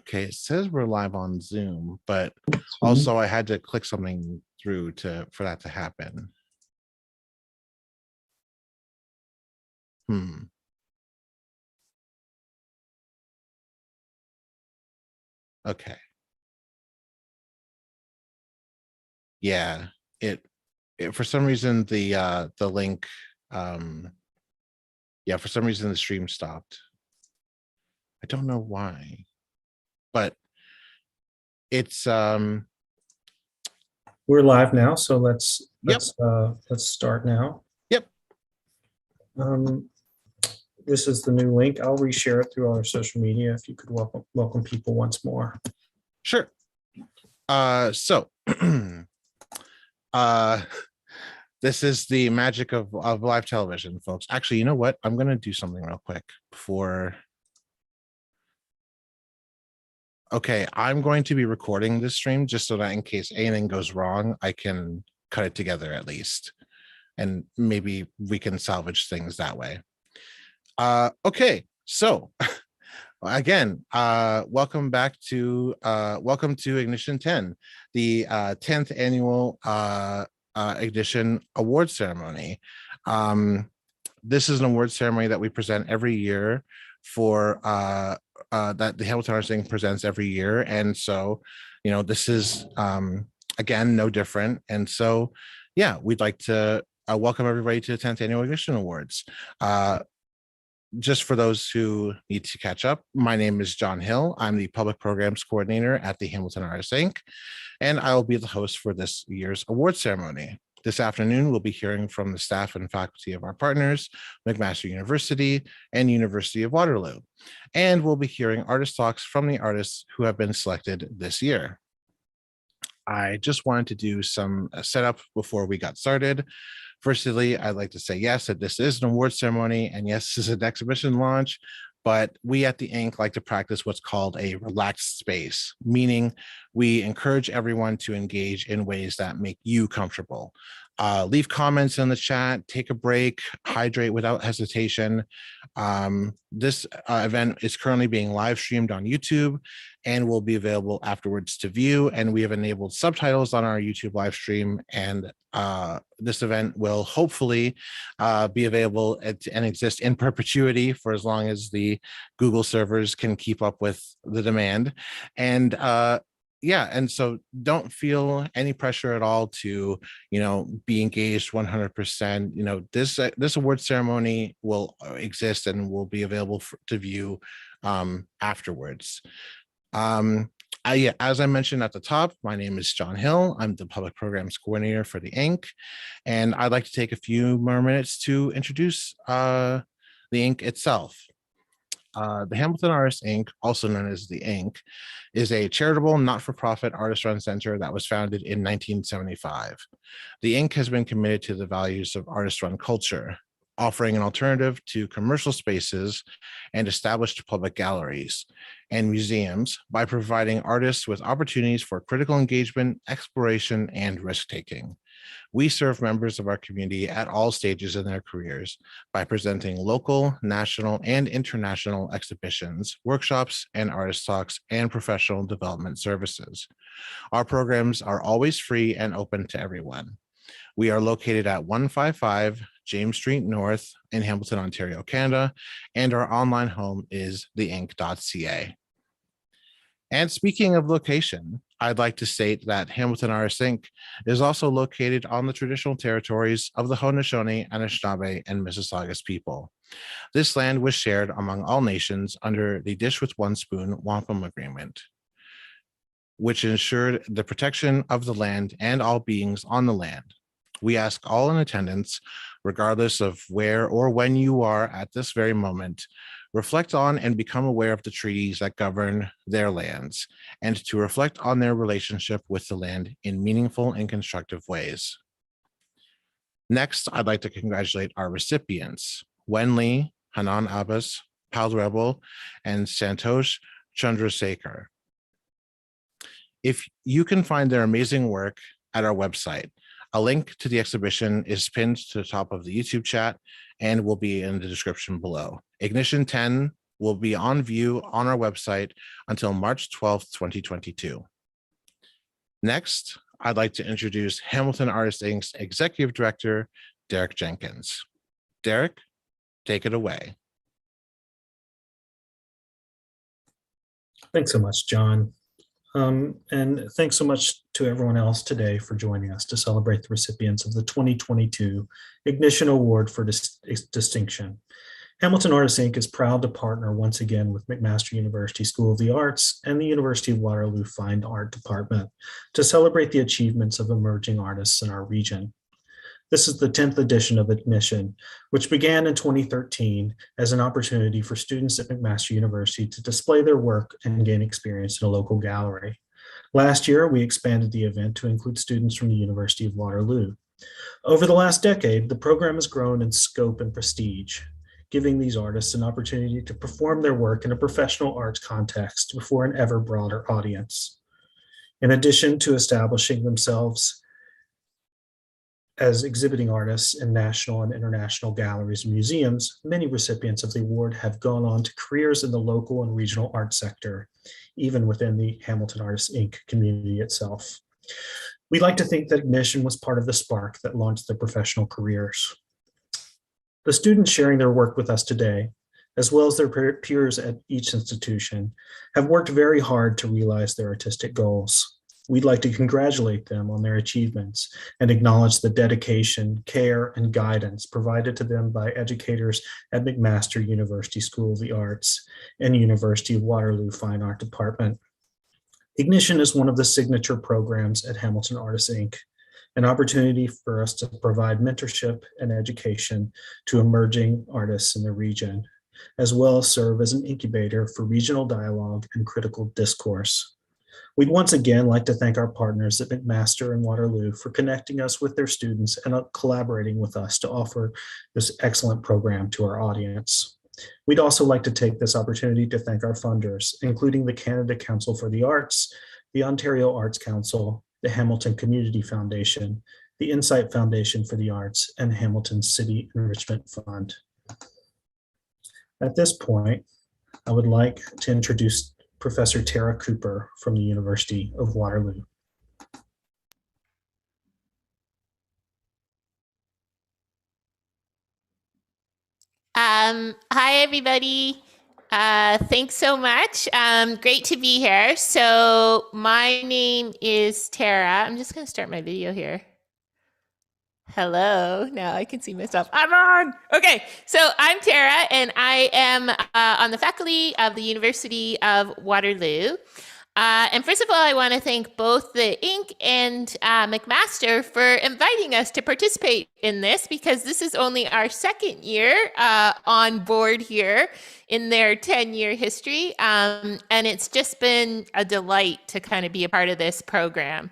Okay, it says we're live on Zoom, but also I had to click something through for that to happen. Okay. Yeah, it for some reason the link yeah, for some reason the stream stopped. I don't know why, but it's we're live now, so let's start now. Yep. This is the new link. I'll reshare it through our social media if you could welcome people once more. Sure. So this is the magic of live television, folks. Actually, you know what? I'm gonna do something real quick before. Okay, I'm going to be recording this stream just so that in case anything goes wrong, I can cut it together at least. And maybe we can salvage things that way. Okay, so again, welcome to Ignition 10, the 10th annual Ignition award ceremony. This is an award ceremony that we present every year for that the Hamilton Arts Inc. presents every year. And so, you know, this is again, no different. And so, yeah, we'd like to welcome everybody to the 10th annual Ignition Awards. Just for those who need to catch up, my name is John Hill. I'm the Public Programs Coordinator at the Hamilton Arts Inc., and I will be the host for this year's award ceremony. This afternoon, we'll be hearing from the staff and faculty of our partners, McMaster University and University of Waterloo, and we'll be hearing artist talks from the artists who have been selected this year. I just wanted to do some setup before we got started. Firstly, I'd like to say yes, that this is an award ceremony, and yes, this is an exhibition launch, but we at the Inc. like to practice what's called a relaxed space, meaning we encourage everyone to engage in ways that make you comfortable. Leave comments in the chat, take a break, hydrate without hesitation. This event is currently being live streamed on YouTube and will be available afterwards to view. And we have enabled subtitles on our YouTube live stream. And this event will hopefully be available and exist in perpetuity for as long as the Google servers can keep up with the demand. And yeah, and so don't feel any pressure at all to, you know, be engaged 100%. You know, this award ceremony will exist and will be available to view afterwards. As I mentioned at the top, my name is John Hill. I'm the Public Programs Coordinator for the Inc., and I'd like to take a few more minutes to introduce the Inc. itself. The Hamilton Arts Inc., also known as the Inc., is a charitable, not-for-profit artist-run center that was founded in 1975. The Inc. has been committed to the values of artist-run culture, offering an alternative to commercial spaces and established public galleries and museums by providing artists with opportunities for critical engagement, exploration, and risk-taking. We serve members of our community at all stages in their careers by presenting local, national, and international exhibitions, workshops, and artist talks, and professional development services. Our programs are always free and open to everyone. We are located at 155 James Street North in Hamilton, Ontario, Canada, and our online home is theinc.ca. And speaking of location, I'd like to state that Hamilton Arts Inc. is also located on the traditional territories of the Haudenosaunee, Anishinaabe, and Mississaugas people. This land was shared among all nations under the Dish with One Spoon Wampum Agreement, which ensured the protection of the land and all beings on the land. We ask all in attendance, regardless of where or when you are at this very moment, reflect on and become aware of the treaties that govern their lands, and to reflect on their relationship with the land in meaningful and constructive ways. Next, I'd like to congratulate our recipients, Wen Li, Hanan Abbas, PauTheRebel, and Santosh Chandrasekar. If you can find their amazing work at our website, a link to the exhibition is pinned to the top of the YouTube chat and will be in the description below. Ignition 10 will be on view on our website until March 12th, 2022. Next, I'd like to introduce Hamilton Artists Inc.'s Executive Director, Derek Jenkins. Derek, take it away. Thanks so much, John. And thanks so much to everyone else today for joining us to celebrate the recipients of the 2022 Ignition Award for Distinction. Hamilton Artists Inc. is proud to partner once again with McMaster University School of the Arts and the University of Waterloo Fine Art Department to celebrate the achievements of emerging artists in our region. This is the 10th edition of Ignition, which began in 2013 as an opportunity for students at McMaster University to display their work and gain experience in a local gallery. Last year, we expanded the event to include students from the University of Waterloo. Over the last decade, the program has grown in scope and prestige, giving these artists an opportunity to perform their work in a professional arts context before an ever broader audience. In addition to establishing themselves as exhibiting artists in national and international galleries and museums, many recipients of the award have gone on to careers in the local and regional art sector, even within the Hamilton Artists Inc. community itself. We'd like to think that Ignition was part of the spark that launched their professional careers. The students sharing their work with us today, as well as their peers at each institution, have worked very hard to realize their artistic goals. We'd like to congratulate them on their achievements and acknowledge the dedication, care, and guidance provided to them by educators at McMaster University School of the Arts and University of Waterloo Fine Art Department. Ignition is one of the signature programs at Hamilton Artists Inc., an opportunity for us to provide mentorship and education to emerging artists in the region, as well as serve as an incubator for regional dialogue and critical discourse. We'd once again like to thank our partners at McMaster and Waterloo for connecting us with their students and collaborating with us to offer this excellent program to our audience. We'd also like to take this opportunity to thank our funders, including the Canada Council for the Arts, the Ontario Arts Council, the Hamilton Community Foundation, the Insight Foundation for the Arts, and Hamilton City Enrichment Fund. At this point, I would like to introduce Professor Tara Cooper from the University of Waterloo. Hi, everybody. Thanks so much. Great to be here. So my name is Tara. I'm just going to start my video here. Hello. Now I can see myself. I'm on. Okay. So I'm Tara, and I am on the faculty of the University of Waterloo. And first of all, I want to thank both the Inc. and McMaster for inviting us to participate in this, because this is only our second year on board here in their 10-year history. And it's just been a delight to kind of be a part of this program.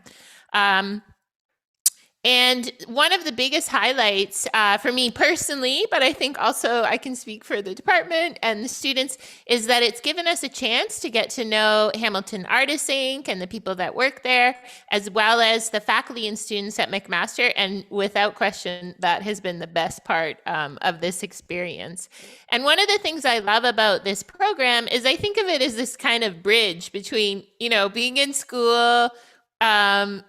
And one of the biggest highlights for me personally, but I think also I can speak for the department and the students, is that it's given us a chance to get to know Hamilton Artists Inc. and the people that work there, as well as the faculty and students at McMaster. And without question, that has been the best part of this experience. And one of the things I love about this program is I think of it as this kind of bridge between, you know, being in school, and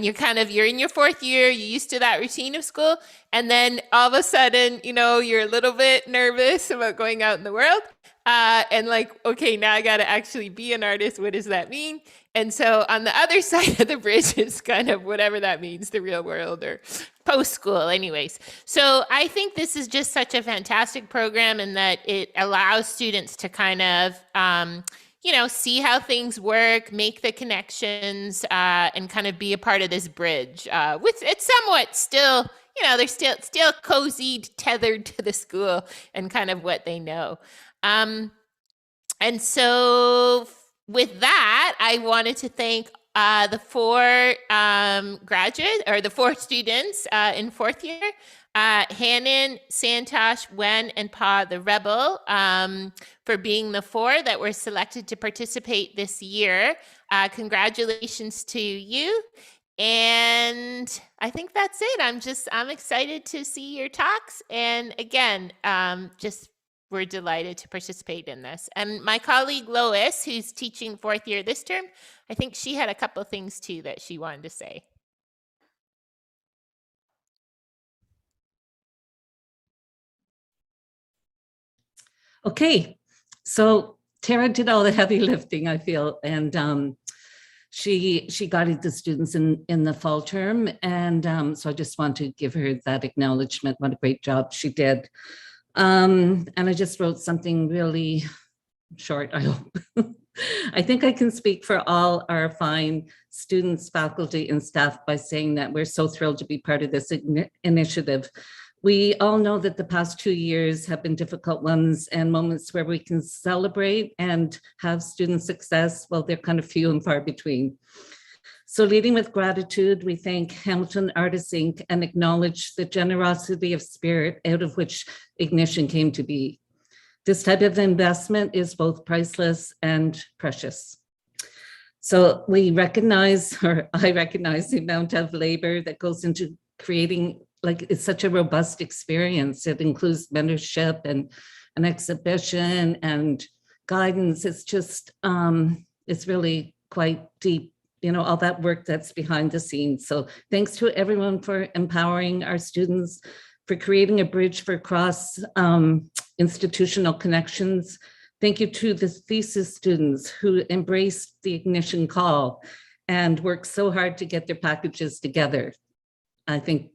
you're in your fourth year, you're used to that routine of school, and then all of a sudden, you know, you're a little bit nervous about going out in the world, and like, okay, now I got to actually be an artist. What does that mean? And so on the other side of the bridge is kind of whatever that means, the real world or post school anyways. So I think this is just such a fantastic program, in that it allows students to kind of you know, see how things work, make the connections, and kind of be a part of this bridge. It's somewhat still, you know, they're still cozy, tethered to the school and kind of what they know. And so with that, I wanted to thank the four graduates, or the four students in fourth year, Hanan, Santosh, Wen, and PauTheRebel, for being the four that were selected to participate this year. Congratulations to you. And I think that's it. I'm excited to see your talks. And again, just we're delighted to participate in this. And my colleague Lois, who's teaching 4th year this term, I think she had a couple things too that she wanted to say. Okay, so Tara did all the heavy lifting, I feel, and she guided the students in the fall term, and so I just want to give her that acknowledgement. What a great job she did. And I just wrote something really short, I hope. I think I can speak for all our fine students, faculty, and staff by saying that we're so thrilled to be part of this initiative. We all know that the past 2 years have been difficult ones, and moments where we can celebrate and have student success, well, they're kind of few and far between. So leading with gratitude, we thank Hamilton Artists Inc. and acknowledge the generosity of spirit out of which Ignition came to be. This type of investment is both priceless and precious. So we recognize, or I recognize, the amount of labor that goes into creating, like, it's such a robust experience. It includes mentorship and an exhibition and guidance. It's just, it's really quite deep, you know, all that work that's behind the scenes. So thanks to everyone for empowering our students, for creating a bridge for cross institutional connections. Thank you to the thesis students who embraced the Ignition call and worked so hard to get their packages together. I think,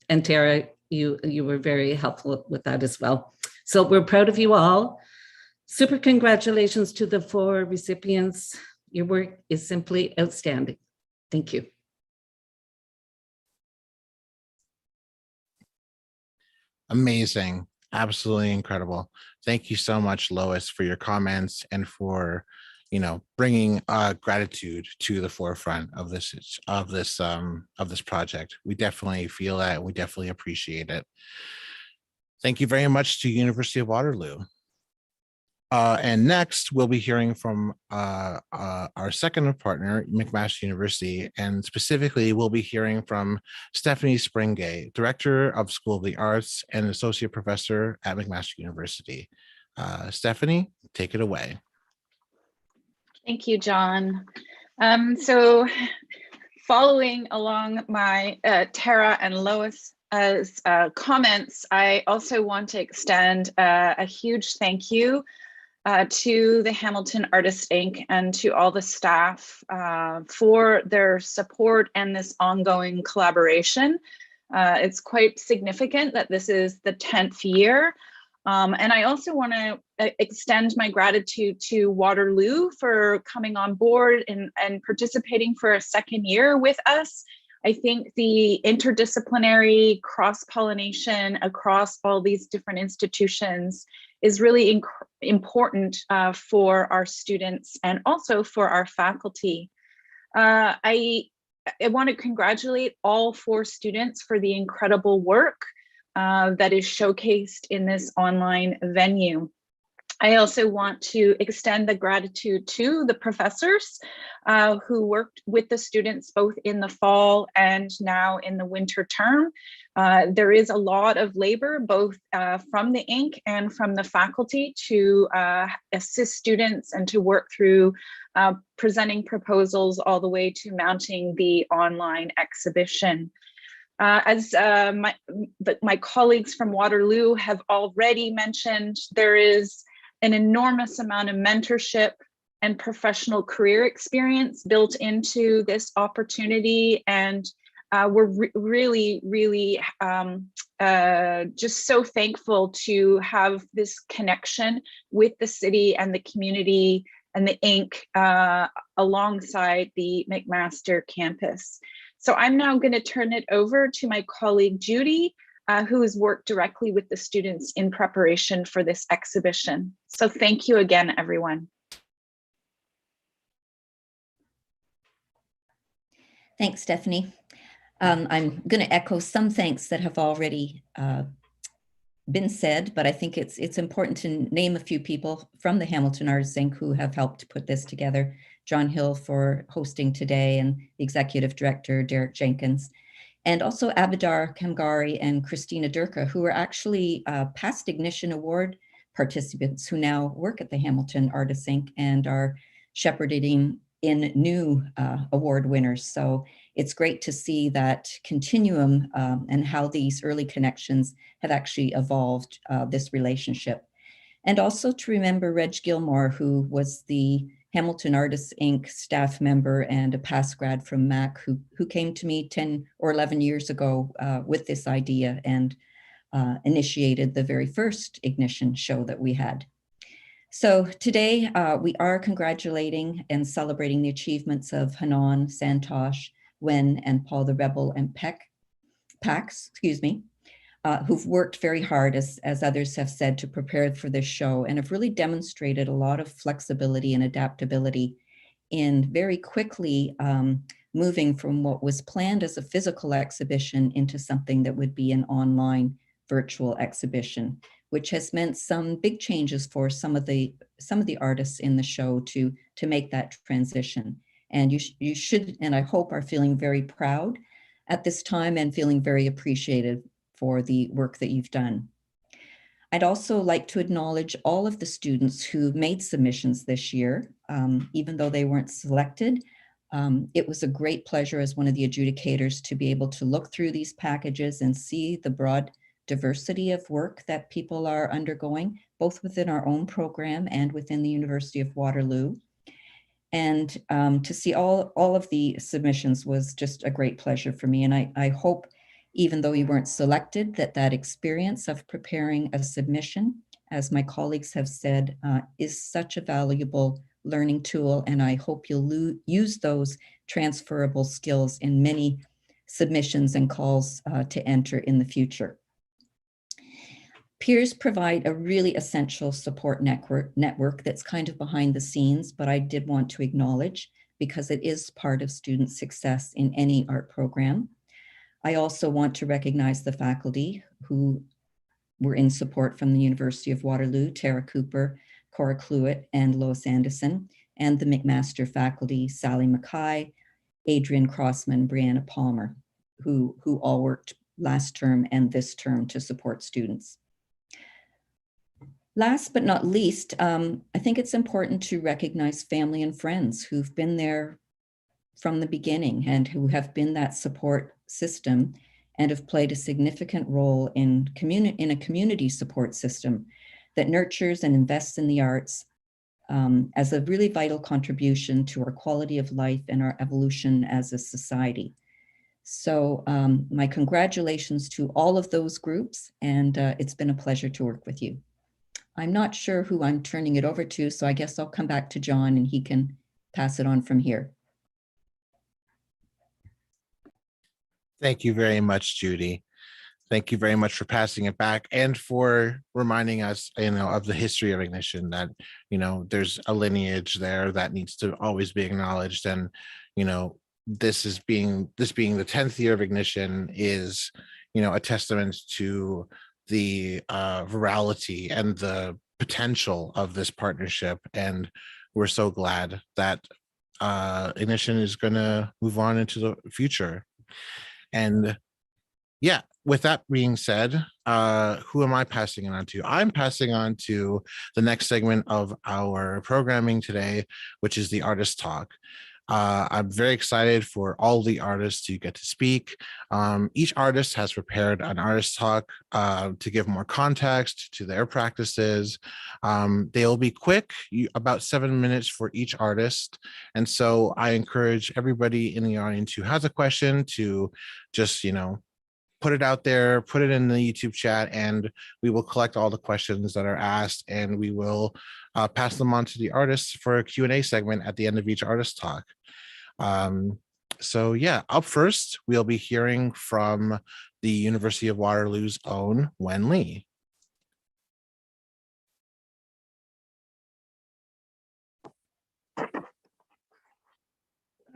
and Tara, you were very helpful with that as well. So we're proud of you all. Super congratulations to the 4 recipients. Your work is simply outstanding. Thank you. Amazing. Absolutely incredible. Thank you so much, Lois, for your comments and for, you know, bringing gratitude to the forefront of this project. We definitely feel that. We definitely appreciate it. Thank you very much to University of Waterloo. And next, we'll be hearing from our second partner, McMaster University, and specifically, we'll be hearing from Stephanie Springay, Director of School of the Arts and Associate Professor at McMaster University. Stephanie, take it away. Thank you, John. So following along my Tara and Lois comments, I also want to extend a huge thank you to the Hamilton Artists Inc. and to all the staff for their support and this ongoing collaboration. It's quite significant that this is the 10th year. And I also want to extend my gratitude to Waterloo for coming on board and participating for a second year with us. I think the interdisciplinary cross-pollination across all these different institutions is really important for our students and also for our faculty. I want to congratulate all 4 students for the incredible work that is showcased in this online venue. I also want to extend the gratitude to the professors who worked with the students both in the fall and now in the winter term. There is a lot of labor both from the Inc. and from the faculty to assist students and to work through presenting proposals all the way to mounting the online exhibition. As my colleagues from Waterloo have already mentioned, there is an enormous amount of mentorship and professional career experience built into this opportunity. And we're really just so thankful to have this connection with the city and the community and the Inc. Alongside the McMaster campus. So I'm now going to turn it over to my colleague Judy, who has worked directly with the students in preparation for this exhibition. So thank you again, everyone. Thanks, Stephanie. I'm going to echo some thanks that have already been said, but I think it's important to name a few people from the Hamilton Artists Inc. who have helped put this together. John Hill for hosting today, and the executive director, Derek Jenkins, and also Abidar Kamgari and Christina Durka, who are actually past Ignition Award participants who now work at the Hamilton Artists Inc. and are shepherding in new award winners. So it's great to see that continuum and how these early connections have actually evolved this relationship. And also to remember Reg Gilmore, who was the Hamilton Artists Inc. staff member and a past grad from MAC who came to me 10 or 11 years ago with this idea and initiated the very first Ignition show that we had. So today we are congratulating and celebrating the achievements of Hanan, Santosh, Wen, and PauTheRebel and Pax, who've worked very hard, as others have said, to prepare for this show and have really demonstrated a lot of flexibility and adaptability in very quickly moving from what was planned as a physical exhibition into something that would be an online virtual exhibition, which has meant some big changes for some of the artists in the show to make that transition. And you should, and I hope, are feeling very proud at this time and feeling very appreciated for the work that you've done. I'd also like to acknowledge all of the students who made submissions this year, even though they weren't selected. It was a great pleasure as one of the adjudicators to be able to look through these packages and see the broad diversity of work that people are undergoing, both within our own program and within the University of Waterloo. And to see all of the submissions was just a great pleasure for me. And I hope, even though you weren't selected, that experience of preparing a submission, as my colleagues have said, is such a valuable learning tool. And I hope you'll use those transferable skills in many submissions and calls to enter in the future. Peers provide a really essential support network that's kind of behind the scenes, but I did want to acknowledge because it is part of student success in any art program. I also want to recognize the faculty who were in support from the University of Waterloo, Tara Cooper, Cora Cluett, and Lois Anderson, and the McMaster faculty, Sally Mackay, Adrian Crossman, Brianna Palmer, who all worked last term and this term to support students. Last but not least, I think it's important to recognize family and friends who've been there from the beginning and who have been that support system and have played a significant role in a community support system that nurtures and invests in the arts as a really vital contribution to our quality of life and our evolution as a society. So my congratulations to all of those groups, and it's been a pleasure to work with you. I'm not sure who I'm turning it over to, so I guess I'll come back to John and he can pass it on from here. Thank you very much, Judy. Thank you very much for passing it back and for reminding us, of the history of Ignition, that, there's a lineage there that needs to always be acknowledged. And, this being the 10th year of Ignition is, a testament to the virality and the potential of this partnership. And we're so glad that Ignition is going to move on into the future. And yeah, with that being said, who am I passing it on to? I'm passing on to the next segment of our programming today, which is the Artist Talk. I'm very excited for all the artists to get to speak. Each artist has prepared an artist talk to give more context to their practices. They'll be quick, about 7 minutes for each artist. And so I encourage everybody in the audience who has a question to just, put it out there, put it in the YouTube chat, and we will collect all the questions that are asked, and we will pass them on to the artists for a Q&A segment at the end of each artist talk. So yeah, up first, we'll be hearing from the University of Waterloo's own Wen Li.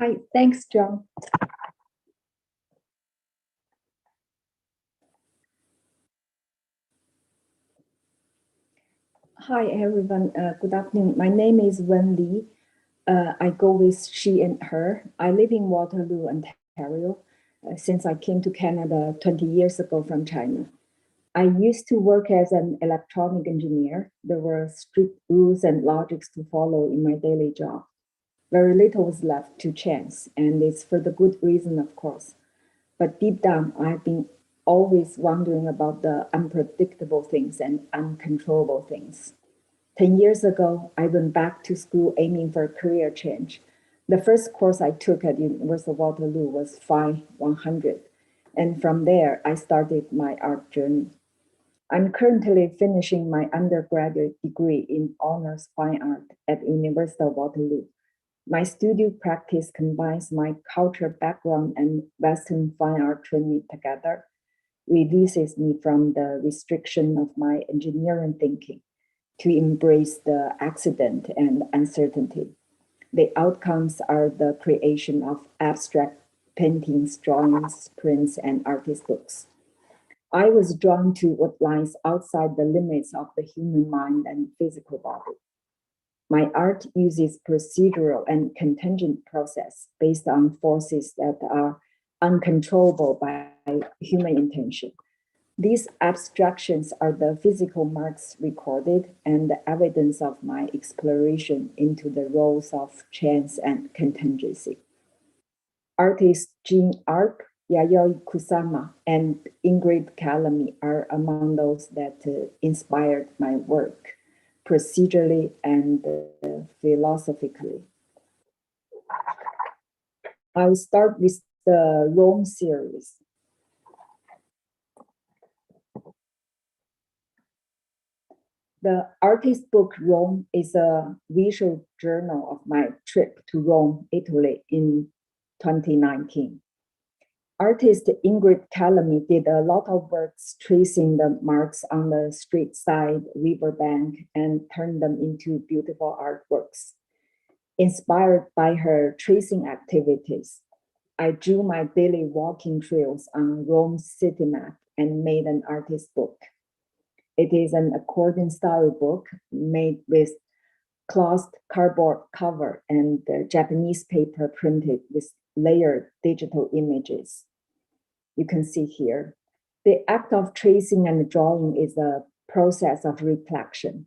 Hi, thanks, John. Hi, everyone. Good afternoon. My name is Wen Li. I go with she and her. I live in Waterloo, Ontario, since I came to Canada 20 years ago from China. I used to work as an electronic engineer. There were strict rules and logics to follow in my daily job. Very little was left to chance, and it's for the good reason, of course. But deep down, I've been always wondering about the unpredictable things and uncontrollable things. 10 years ago, I went back to school aiming for a career change. The first course I took at University of Waterloo was Phi 100. And from there, I started my art journey. I'm currently finishing my undergraduate degree in honors fine art at University of Waterloo. My studio practice combines my cultural background and Western fine art training together, releases me from the restriction of my engineering thinking to embrace the accident and uncertainty. The outcomes are the creation of abstract paintings, drawings, prints, and artist books. I was drawn to what lies outside the limits of the human mind and physical body. My art uses procedural and contingent process based on forces that are uncontrollable by human intention. These abstractions are the physical marks recorded and the evidence of my exploration into the roles of chance and contingency. Artists Jean Arp, Yayoi Kusama, and Ingrid Calamy are among those that inspired my work, procedurally and philosophically. I'll start with the Rome series. The artist book Rome is a visual journal of my trip to Rome, Italy in 2019. Artist Ingrid Calamy did a lot of works tracing the marks on the street side, riverbank, and turned them into beautiful artworks. Inspired by her tracing activities, I drew my daily walking trails on Rome's city map and made an artist book. It is an accordion style book made with cloth cardboard cover and Japanese paper printed with layered digital images. You can see here. The act of tracing and drawing is a process of reflection.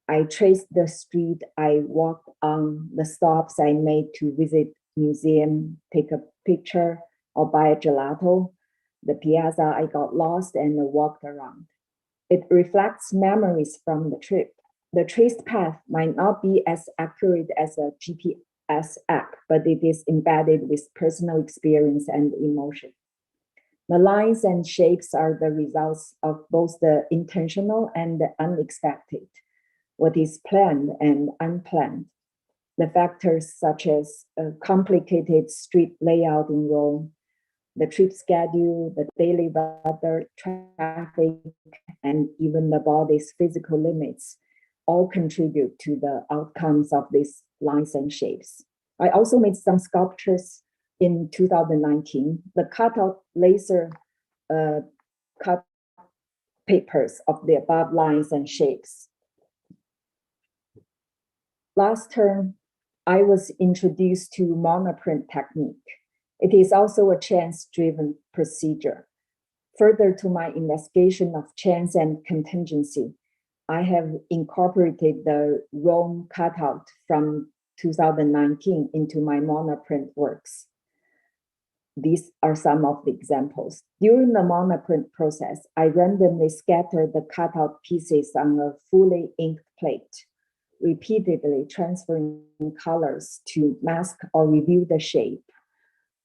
I traced the street I walked on, the stops I made to visit museum, take a picture, or buy a gelato, the piazza I got lost and walked around. It reflects memories from the trip. The traced path might not be as accurate as a GPS app, but it is embedded with personal experience and emotion. The lines and shapes are the results of both the intentional and the unexpected, what is planned and unplanned. The factors such as a complicated street layout in Rome, the trip schedule, the daily weather, traffic, and even the body's physical limits all contribute to the outcomes of these lines and shapes. I also made some sculptures in 2019. The cutout laser cut papers of the above lines and shapes. Last term, I was introduced to monoprint technique. It is also a chance-driven procedure. Further to my investigation of chance and contingency, I have incorporated the Rome cutout from 2019 into my monoprint works. These are some of the examples. During the monoprint process, I randomly scattered the cutout pieces on a fully inked plate, repeatedly transferring colors to mask or reveal the shape,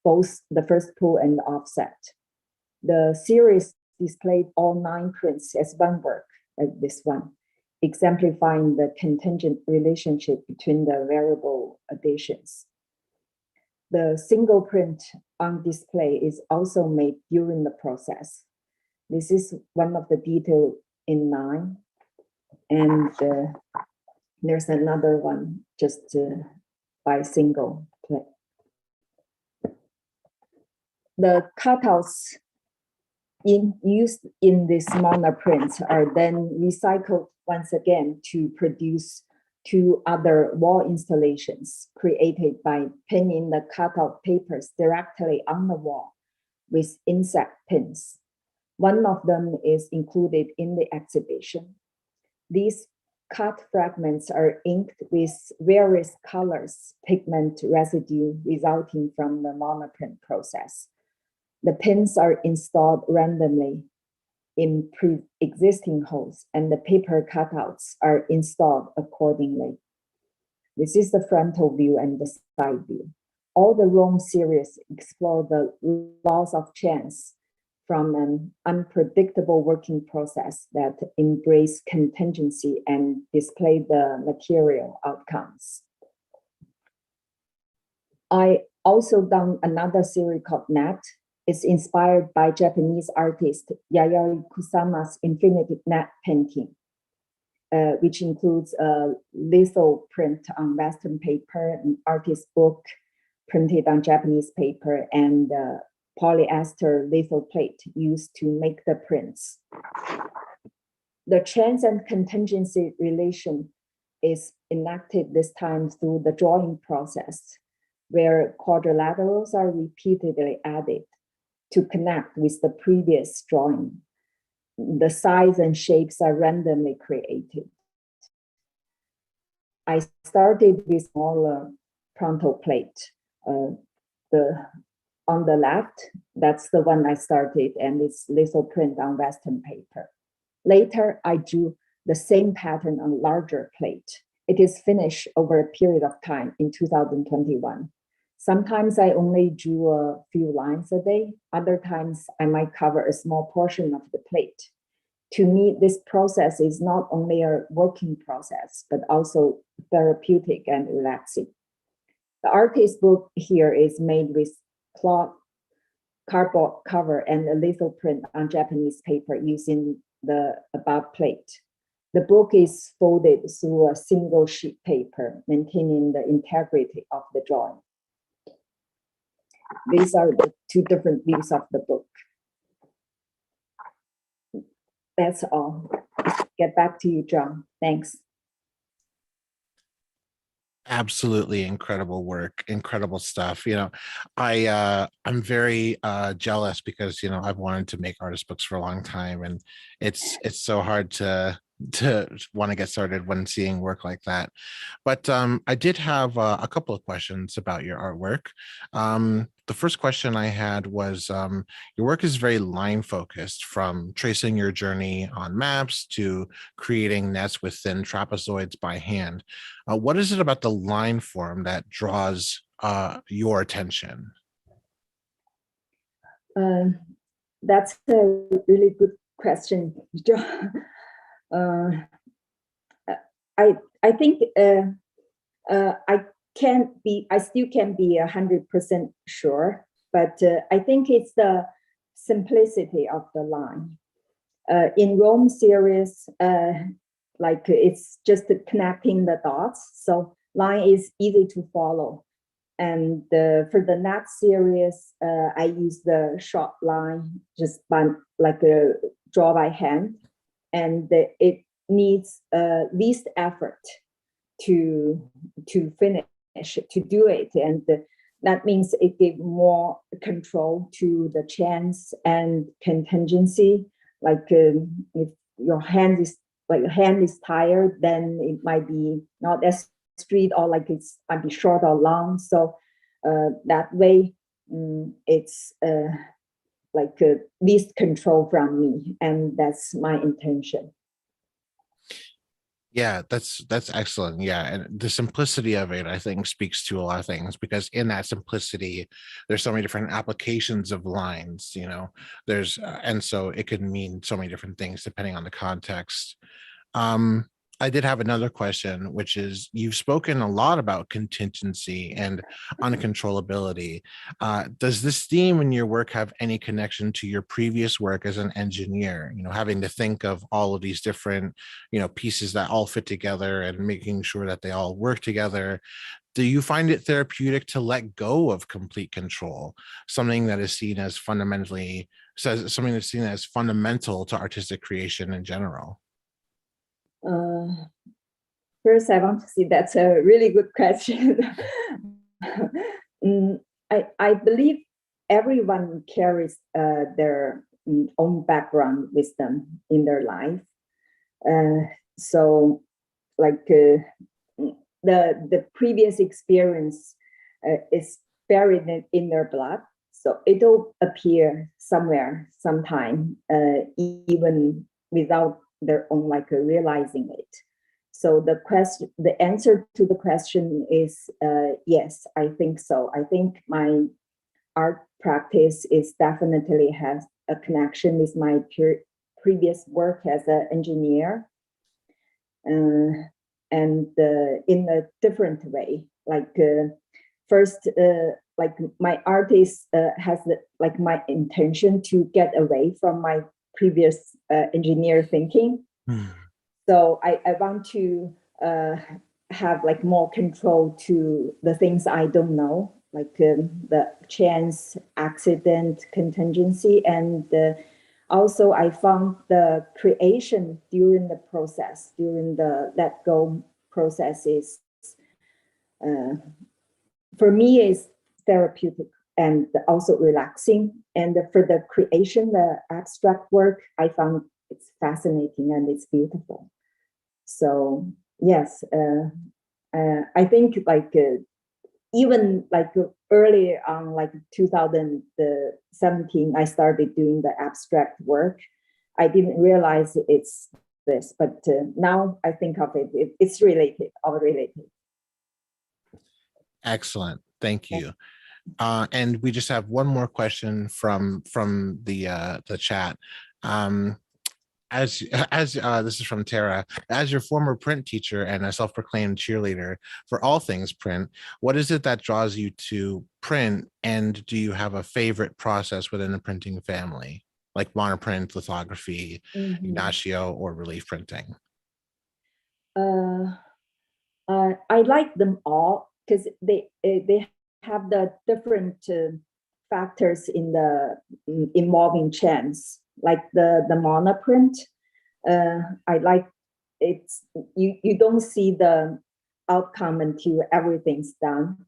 both the first pull and the offset. The series displayed all 9 prints as one work, as this one, exemplifying the contingent relationship between the variable additions. The single print on display is also made during the process. This is one of the details in 9, and there's another one just by single play. The cutouts used in these monoprints are then recycled once again to produce 2 other wall installations created by pinning the cutout papers directly on the wall with insect pins. One of them is included in the exhibition. These cut fragments are inked with various colors, pigment residue resulting from the monoprint process. The pins are installed randomly in pre-existing holes, and the paper cutouts are installed accordingly. This is the frontal view and the side view. All the Rome series explore the laws of chance from an unpredictable working process that embrace contingency and display the material outcomes. I also done another series called Net. It's inspired by Japanese artist Yayoi Kusama's Infinity Net painting, which includes a litho print on Western paper, an artist book printed on Japanese paper, and polyester litho plate used to make the prints. The chance and contingency relation is enacted this time through the drawing process, where quadrilaterals are repeatedly added to connect with the previous drawing. The size and shapes are randomly created. I started with smaller pronto plate. On the left, that's the one I started, and it's litho print on Western paper. Later, I drew the same pattern on larger plate. It is finished over a period of time in 2021. Sometimes I only drew a few lines a day. Other times I might cover a small portion of the plate. To me, this process is not only a working process, but also therapeutic and relaxing. The artist book here is made with cloth cardboard cover and a litho print on Japanese paper using the above plate. The book is folded through a single sheet paper, maintaining the integrity of the drawing. These are the two different views of the book. That's all. Get back to you, John. Thanks. Absolutely incredible work, incredible stuff. I'm very jealous because I've wanted to make artist books for a long time, and it's so hard to want to get started when seeing work like that. But I did have a couple of questions about your artwork. The first question I had was, your work is very line focused, from tracing your journey on maps to creating nets with thin trapezoids by hand. What is it about the line form that draws your attention? That's a really good question, John. I think I still can't be 100% sure, but I think it's the simplicity of the line. In Rome series, like it's just connecting the dots, so line is easy to follow. And for the next series, I use the short line, just by draw by hand, and it needs least effort to finish, to do it, and that means it gives more control to the chance and contingency. Like if your hand is tired, then it might be not as straight, or like it's might be short or long. So that way, it's least control from me, and that's my intention. Yeah, that's excellent. Yeah, and the simplicity of it, I think, speaks to a lot of things, because in that simplicity, there's so many different applications of lines. There's and so it could mean so many different things depending on the context. I did have another question, which is, you've spoken a lot about contingency and uncontrollability. Does this theme in your work have any connection to your previous work as an engineer? Having to think of all of these different, pieces that all fit together and making sure that they all work together. Do you find it therapeutic to let go of complete control, something that is seen as fundamental to artistic creation in general? First, I want to say that's a really good question. I believe everyone carries their own background wisdom in their life. So like the previous experience is buried in their blood. So it'll appear somewhere, sometime, even without their own realizing it. So the answer to the question is yes, I think so. I think my art practice is definitely has a connection with my previous work as an engineer, and in a different way. First, my artist has my intention to get away from my previous engineer thinking. So I want to have more control to the things I don't know, the chance, accident, contingency, and also I found the creation during the process, during the let go processes, for me is therapeutic and also relaxing. And for the creation, the abstract work, I found it's fascinating and it's beautiful. So yes, I think even early on, 2017, I started doing the abstract work. I didn't realize it's this, but now I think of it, it's related, all related. Excellent. Thank you. And we just have one more question from the chat. As this is from Tara, as your former print teacher and a self-proclaimed cheerleader for all things print, what is it that draws you to print? And do you have a favorite process within the printing family, like monoprint, lithography, Ignacio, or relief printing? I like them all because they have the different factors in the involving chance. Like the monoprint, I like it's you don't see the outcome until everything's done.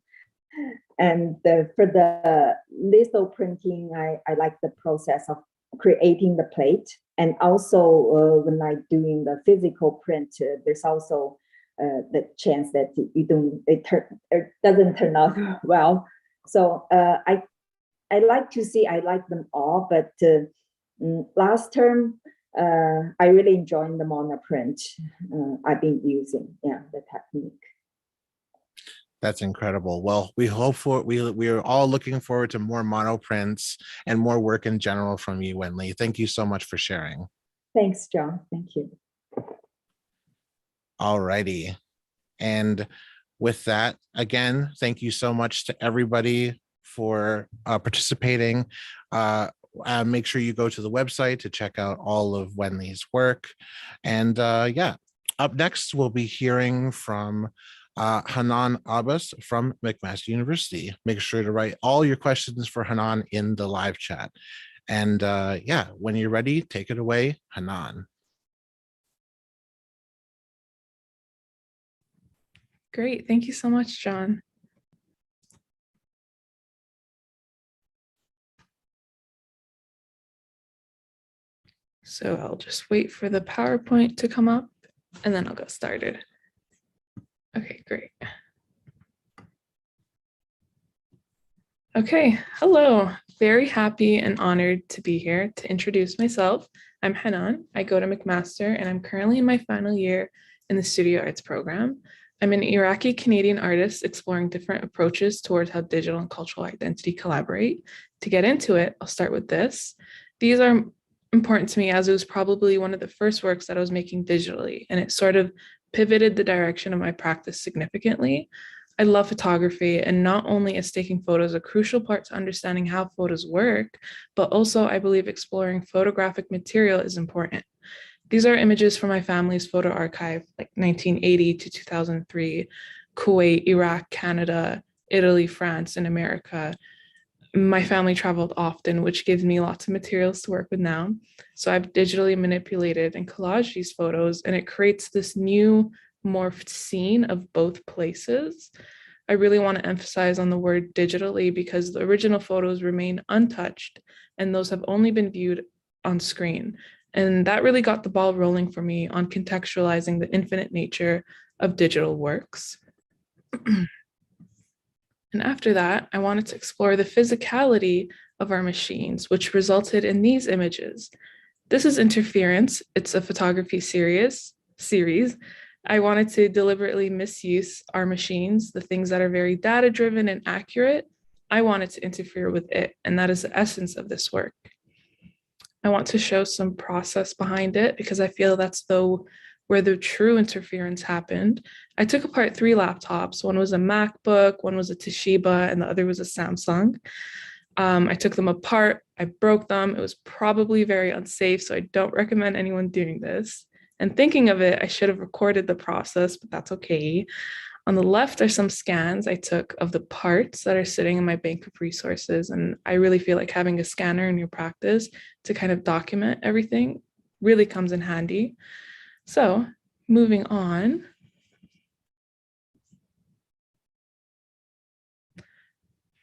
And for the litho printing, I like the process of creating the plate. And also when I'm doing the physical print, there's also the chance that it doesn't turn out well. So I like to see, I like them all, but last term, I really enjoyed the monoprint. I've been using, the technique. That's incredible. Well, we are all looking forward to more monoprints and more work in general from you, Wen Li. Thank you so much for sharing. Thanks, John. Thank you. All righty. And with that, again, thank you so much to everybody for participating. Make sure you go to the website to check out all of Wen Li's work. And up next, we'll be hearing from Hanan Abbas from McMaster University. Make sure to write all your questions for Hanan in the live chat. And when you're ready, take it away, Hanan. Great. Thank you so much, John. So I'll just wait for the PowerPoint to come up and then I'll get started. Okay, great. Okay, hello. Very happy and honored to be here to introduce myself. I'm Hanan. I go to McMaster and I'm currently in my final year in the Studio Arts program. I'm an Iraqi-Canadian artist exploring different approaches towards how digital and cultural identity collaborate. To get into it, I'll start with this. These are important to me as it was probably one of the first works that I was making digitally, and it sort of pivoted the direction of my practice significantly. I love photography, and not only is taking photos a crucial part to understanding how photos work, but also I believe exploring photographic material is important. These are images from my family's photo archive, like 1980 to 2003, Kuwait, Iraq, Canada, Italy, France, and America. My family traveled often, which gives me lots of materials to work with now. So I've digitally manipulated and collaged these photos, and it creates this new morphed scene of both places. I really want to emphasize on the word digitally because the original photos remain untouched, and those have only been viewed on screen. And that really got the ball rolling for me on contextualizing the infinite nature of digital works. And after that, I wanted to explore the physicality of our machines, which resulted in these images. This is Interference. It's a photography series. I wanted to deliberately misuse our machines, the things that are very data-driven and accurate. I wanted to interfere with it, and that is the essence of this work. I want to show some process behind it because I feel that's where the true interference happened. I took apart 3 laptops. One was a MacBook, one was a Toshiba, and the other was a Samsung. I took them apart, I broke them. It was probably very unsafe, so I don't recommend anyone doing this. And thinking of it, I should have recorded the process, but that's okay. On the left are some scans I took of the parts that are sitting in my bank of resources. And I really feel like having a scanner in your practice to kind of document everything really comes in handy. So moving on.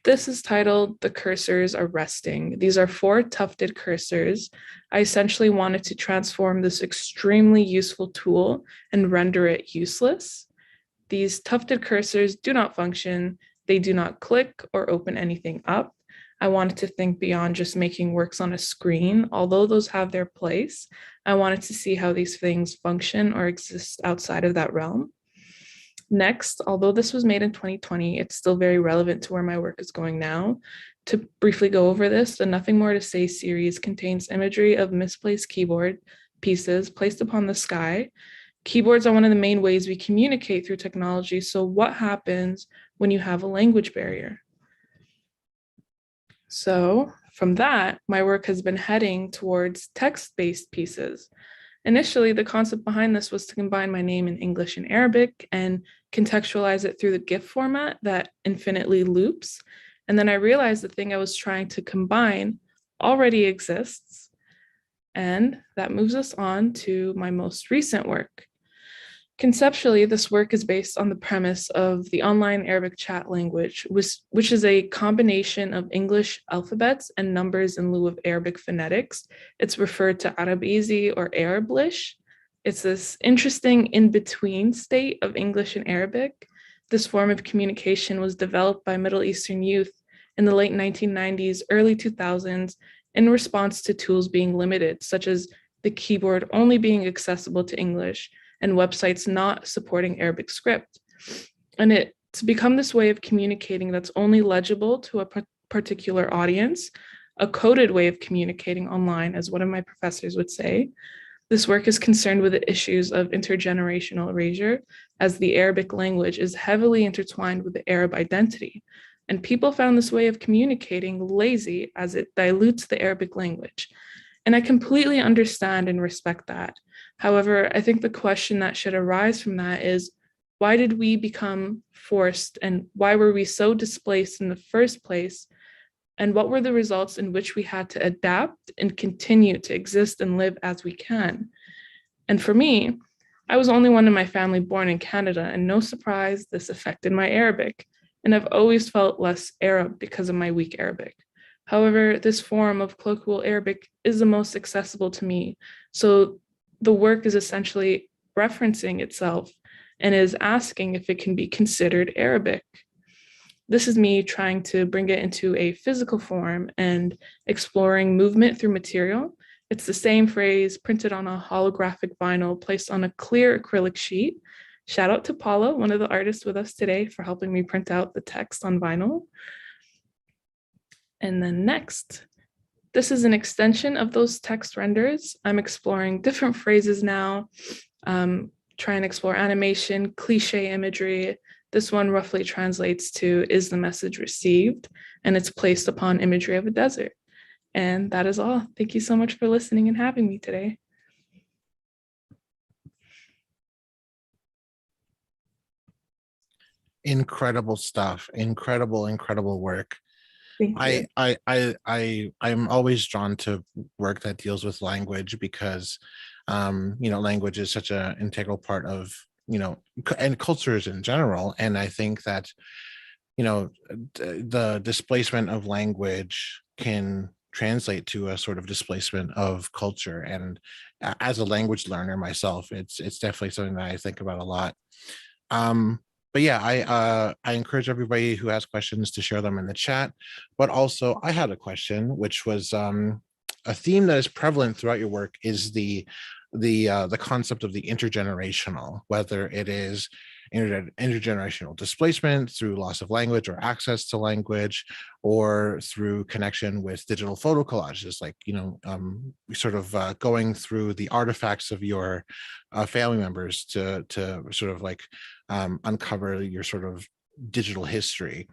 This is titled The Cursors Are Resting. These are 4 tufted cursors. I essentially wanted to transform this extremely useful tool and render it useless. These tufted cursors do not function. They do not click or open anything up. I wanted to think beyond just making works on a screen. Although those have their place, I wanted to see how these things function or exist outside of that realm. Next, although this was made in 2020, it's still very relevant to where my work is going now. To briefly go over this, the Nothing More to Say series contains imagery of misplaced keyboard pieces placed upon the sky. Keyboards are one of the main ways we communicate through technology. So what happens when you have a language barrier? So from that, my work has been heading towards text-based pieces. Initially, the concept behind this was to combine my name in English and Arabic and contextualize it through the GIF format that infinitely loops. And then I realized the thing I was trying to combine already exists. And that moves us on to my most recent work. Conceptually, this work is based on the premise of the online Arabic chat language, which is a combination of English alphabets and numbers in lieu of Arabic phonetics. It's referred to Arabizi or Arablish. It's this interesting in-between state of English and Arabic. This form of communication was developed by Middle Eastern youth in the late 1990s, early 2000s, in response to tools being limited, such as the keyboard only being accessible to English and websites not supporting Arabic script. And it's become this way of communicating that's only legible to a particular audience, a coded way of communicating online, as one of my professors would say. This work is concerned with the issues of intergenerational erasure, as the Arabic language is heavily intertwined with the Arab identity. And people found this way of communicating lazy as it dilutes the Arabic language. And I completely understand and respect that. However, I think the question that should arise from that is, why did we become forced and why were we so displaced in the first place? And what were the results in which we had to adapt and continue to exist and live as we can? And for me, I was only one in my family born in Canada, and no surprise, this affected my Arabic. And I've always felt less Arab because of my weak Arabic. However, this form of colloquial Arabic is the most accessible to me. So the work is essentially referencing itself and is asking if it can be considered Arabic. This is me trying to bring it into a physical form and exploring movement through material. It's the same phrase printed on a holographic vinyl placed on a clear acrylic sheet. Shout out to Paula, one of the artists with us today, for helping me print out the text on vinyl. And then next, this is an extension of those text renders. I'm exploring different phrases now, trying to explore animation, cliche imagery. This one roughly translates to, is the message received? And it's placed upon imagery of a desert. And that is all. Thank you so much for listening and having me today. Incredible stuff. Incredible work. Thank you. I'm always drawn to work that deals with language because language is such an integral part of and cultures in general. And I think that the displacement of language can translate to a sort of displacement of culture. And as a language learner myself, it's definitely something that I think about a lot. But yeah, I encourage everybody who has questions to share them in the chat. But also, I had a question, which was a theme that is prevalent throughout your work is the concept of the intergenerational, whether it is intergenerational displacement through loss of language or access to language, or through connection with digital photo collages, like, sort of going through the artifacts of your family members to sort of like uncover your sort of digital history.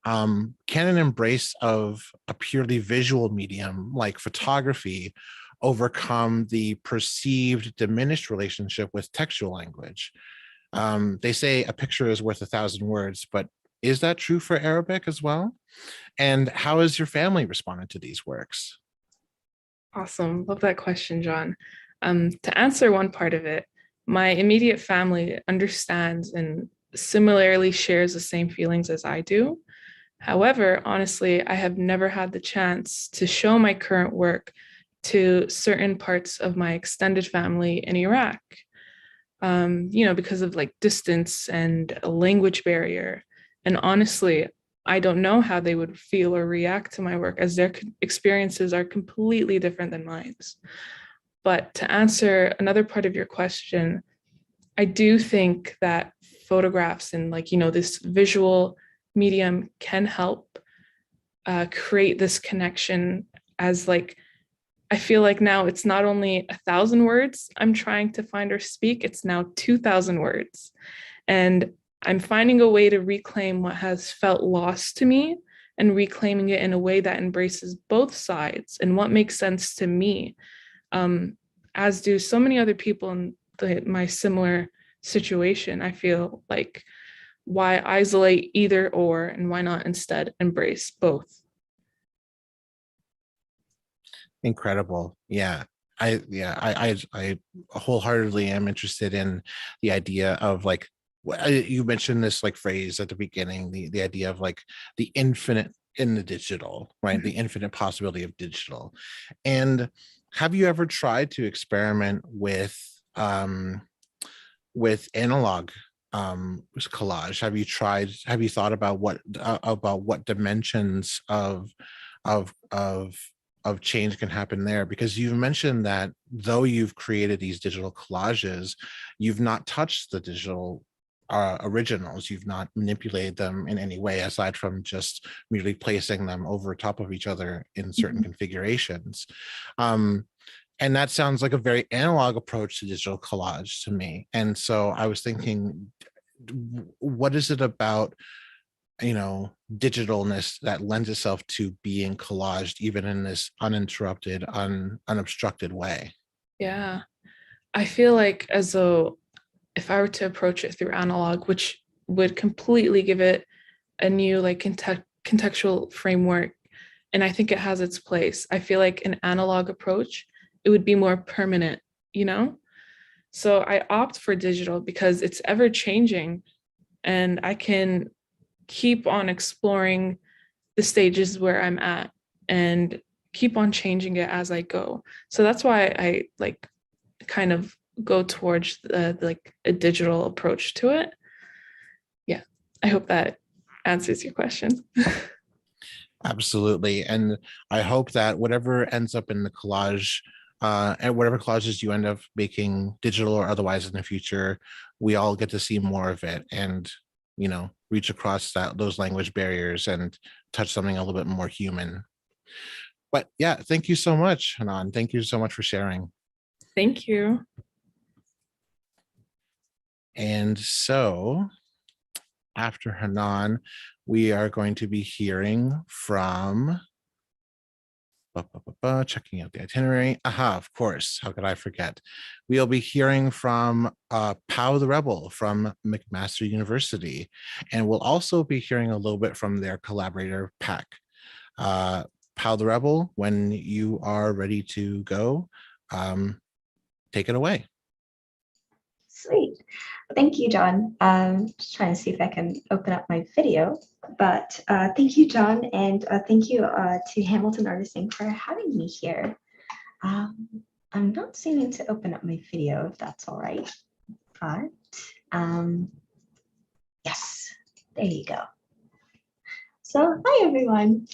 Can an embrace of a purely visual medium like photography overcome the perceived diminished relationship with textual language? They say a picture is worth 1,000 words, but is that true for Arabic as well? And how has your family responded to these works? Awesome. Love that question, John. To answer one part of it, my immediate family understands and similarly shares the same feelings as I do. However, honestly, I have never had the chance to show my current work to certain parts of my extended family in Iraq, because of like distance and a language barrier. And honestly, I don't know how they would feel or react to my work, as their experiences are completely different than mine. But to answer another part of your question, I do think that photographs and this visual medium can help create this connection, as I feel like now it's not only 1,000 words I'm trying to find or speak, it's now 2,000 words. And I'm finding a way to reclaim what has felt lost to me and reclaiming it in a way that embraces both sides and what makes sense to me, as do so many other people in my similar situation. I feel like, why isolate either or, and why not instead embrace both? Incredible. Yeah. I wholeheartedly am interested in the idea of you mentioned this phrase at the beginning, the idea of the infinite in the digital, right? The infinite possibility of digital. And have you ever tried to experiment with analog collage? Have you thought about what dimensions of change can happen there? Because you've mentioned that though you've created these digital collages, you've not touched the digital originals. You've not manipulated them in any way, aside from just merely placing them over top of each other in certain configurations. And that sounds like a very analog approach to digital collage to me. And so I was thinking, what is it about digitalness that lends itself to being collaged even in this uninterrupted, unobstructed way? Yeah, I feel like as though if I were to approach it through analog, which would completely give it a new contextual framework, and I think it has its place. I feel like an analog approach, it would be more permanent, So I opt for digital because it's ever changing, and I can keep on exploring the stages where I'm at and keep on changing it as I go. So that's why I kind of go towards a digital approach to it. Yeah, I hope that answers your question. Absolutely. And I hope that whatever ends up in the collage, and whatever collages you end up making digital or otherwise in the future, we all get to see more of it and reach across those language barriers and touch something a little bit more human. But yeah, thank you so much, Hanan. Thank you so much for sharing. Thank you. And so after Hanan, we are going to be hearing from checking out the itinerary. Of course. How could I forget? We'll be hearing from PauTheRebel from McMaster University. And we'll also be hearing a little bit from their collaborator, PAC. PauTheRebel, when you are ready to go, take it away. Sweet. Thank you, John. Just trying to see if I can open up my video, but thank you, John, and thank you to Hamilton Artists Inc. for having me here. I'm not seeming to open up my video, if that's all right, but yes, there you go. So hi, everyone.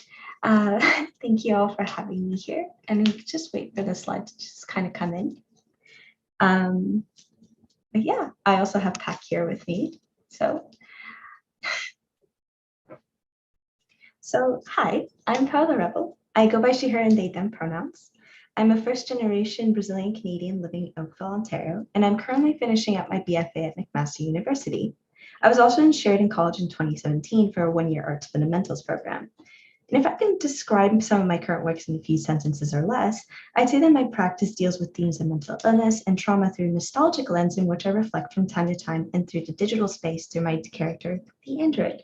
Thank you all for having me here, and we just wait for the slide to just kind of come in. But yeah, I also have Pac here with me. So hi, I'm Paula Rebello. I go by she, her, and they, them pronouns. I'm a first-generation Brazilian Canadian living in Oakville, Ontario, and I'm currently finishing up my BFA at McMaster University. I was also in Sheridan College in 2017 for a one-year Arts Fundamentals program. And if I can describe some of my current works in a few sentences or less, I'd say that my practice deals with themes of mental illness and trauma through a nostalgic lens in which I reflect from time to time and through the digital space through my character, the android.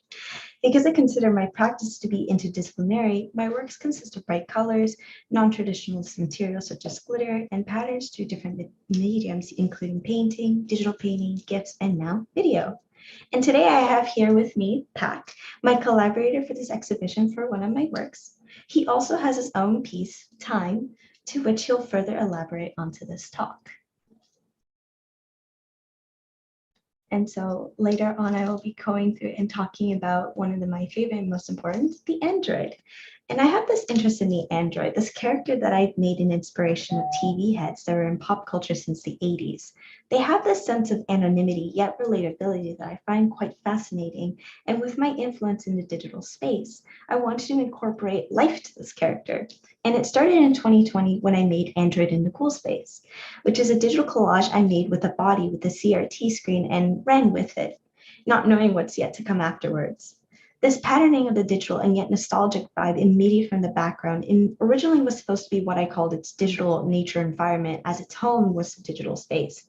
Because I consider my practice to be interdisciplinary, my works consist of bright colors, non-traditional materials such as glitter, and patterns through different mediums, including painting, digital painting, GIFs, and now video. And today I have here with me Pac, my collaborator for this exhibition for one of my works. He also has his own piece, Time, to which he'll further elaborate onto this talk. And so later on, I will be going through and talking about one of my favorite and most important, the android. And I have this interest in the android, this character that I've made an inspiration of TV heads that are in pop culture since the 80s. They have this sense of anonymity, yet relatability that I find quite fascinating. And with my influence in the digital space, I wanted to incorporate life to this character. And it started in 2020 when I made Android in the Cool Space, which is a digital collage I made with a body with a CRT screen and ran with it, not knowing what's yet to come afterwards. This patterning of the digital and yet nostalgic vibe emitted from the background originally was supposed to be what I called its digital nature environment, as its home was the digital space.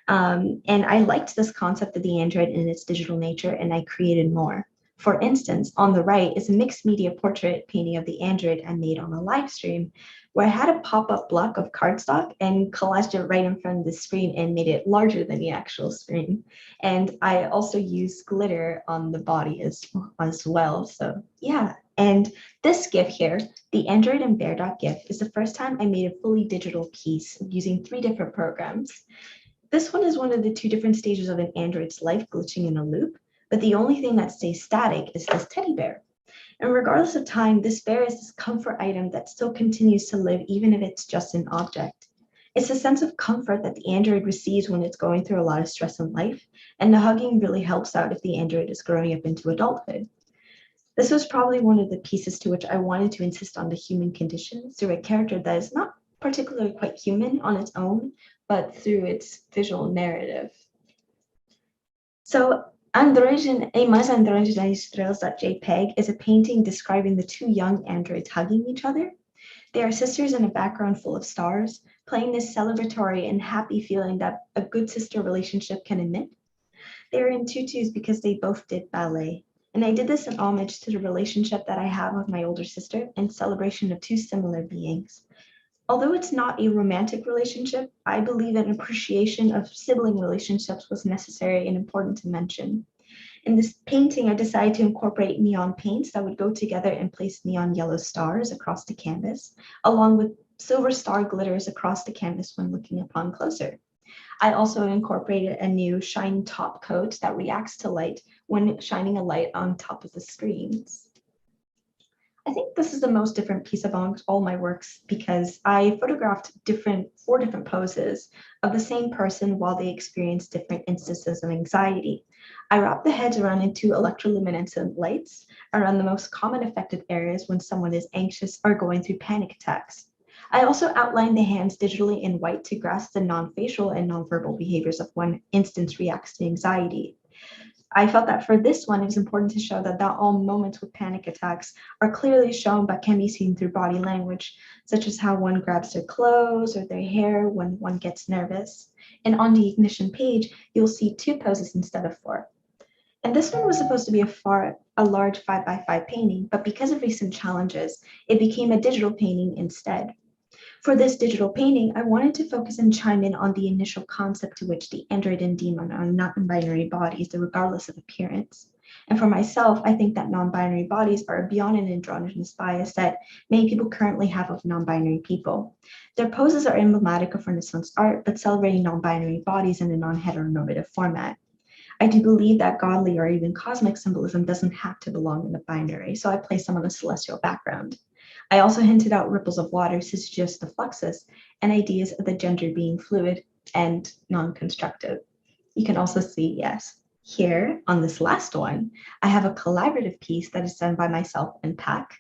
And I liked this concept of the android and its digital nature, and I created more. For instance, on the right is a mixed media portrait painting of the android I made on a live stream, where I had a pop-up block of cardstock and collaged it right in front of the screen and made it larger than the actual screen. And I also used glitter on the body as well. So yeah, and this GIF here, the Android and Bear GIF, is the first time I made a fully digital piece using 3 different programs. This one is one of the 2 different stages of an android's life glitching in a loop, but the only thing that stays static is this teddy bear. And regardless of time, this bear is this comfort item that still continues to live even if it's just an object. It's a sense of comfort that the android receives when it's going through a lot of stress in life, and the hugging really helps out if the android is growing up into adulthood. This was probably one of the pieces to which I wanted to insist on the human condition through a character that is not particularly quite human on its own, but through its visual narrative. So Androgen, A Mais Androgens das Estrelas.jpg is a painting describing the 2 young androids hugging each other. They are sisters in a background full of stars, playing this celebratory and happy feeling that a good sister relationship can emit. They are in tutus because they both did ballet. And I did this in homage to the relationship that I have with my older sister in celebration of 2 similar beings. Although it's not a romantic relationship, I believe an appreciation of sibling relationships was necessary and important to mention. In this painting, I decided to incorporate neon paints that would go together and place neon yellow stars across the canvas, along with silver star glitters across the canvas when looking upon closer. I also incorporated a new shine top coat that reacts to light when shining a light on top of the screens. I think this is the most different piece among all my works because I photographed 4 different poses of the same person while they experienced different instances of anxiety. I wrapped the heads around into electroluminescent lights around the most common affected areas when someone is anxious or going through panic attacks. I also outlined the hands digitally in white to grasp the non-facial and non-verbal behaviors of when instance reacts to anxiety. I felt that for this one, it was important to show that not all moments with panic attacks are clearly shown, but can be seen through body language, such as how one grabs their clothes or their hair when one gets nervous. And on the ignition page, you'll see 2 poses instead of 4. And this one was supposed to be a large 5x5 painting, but because of recent challenges, it became a digital painting instead. For this digital painting, I wanted to focus and chime in on the initial concept to which the android and demon are non-binary bodies, regardless of appearance. And for myself, I think that non-binary bodies are beyond an androgynous bias that many people currently have of non-binary people. Their poses are emblematic of Renaissance art, but celebrating non-binary bodies in a non-heteronormative format. I do believe that godly or even cosmic symbolism doesn't have to belong in the binary, so I place them on a celestial background. I also hinted out ripples of water to suggest the fluxus and ideas of the gender being fluid and non-constructive. You can also see, yes, here on this last one, I have a collaborative piece that is done by myself and Pac.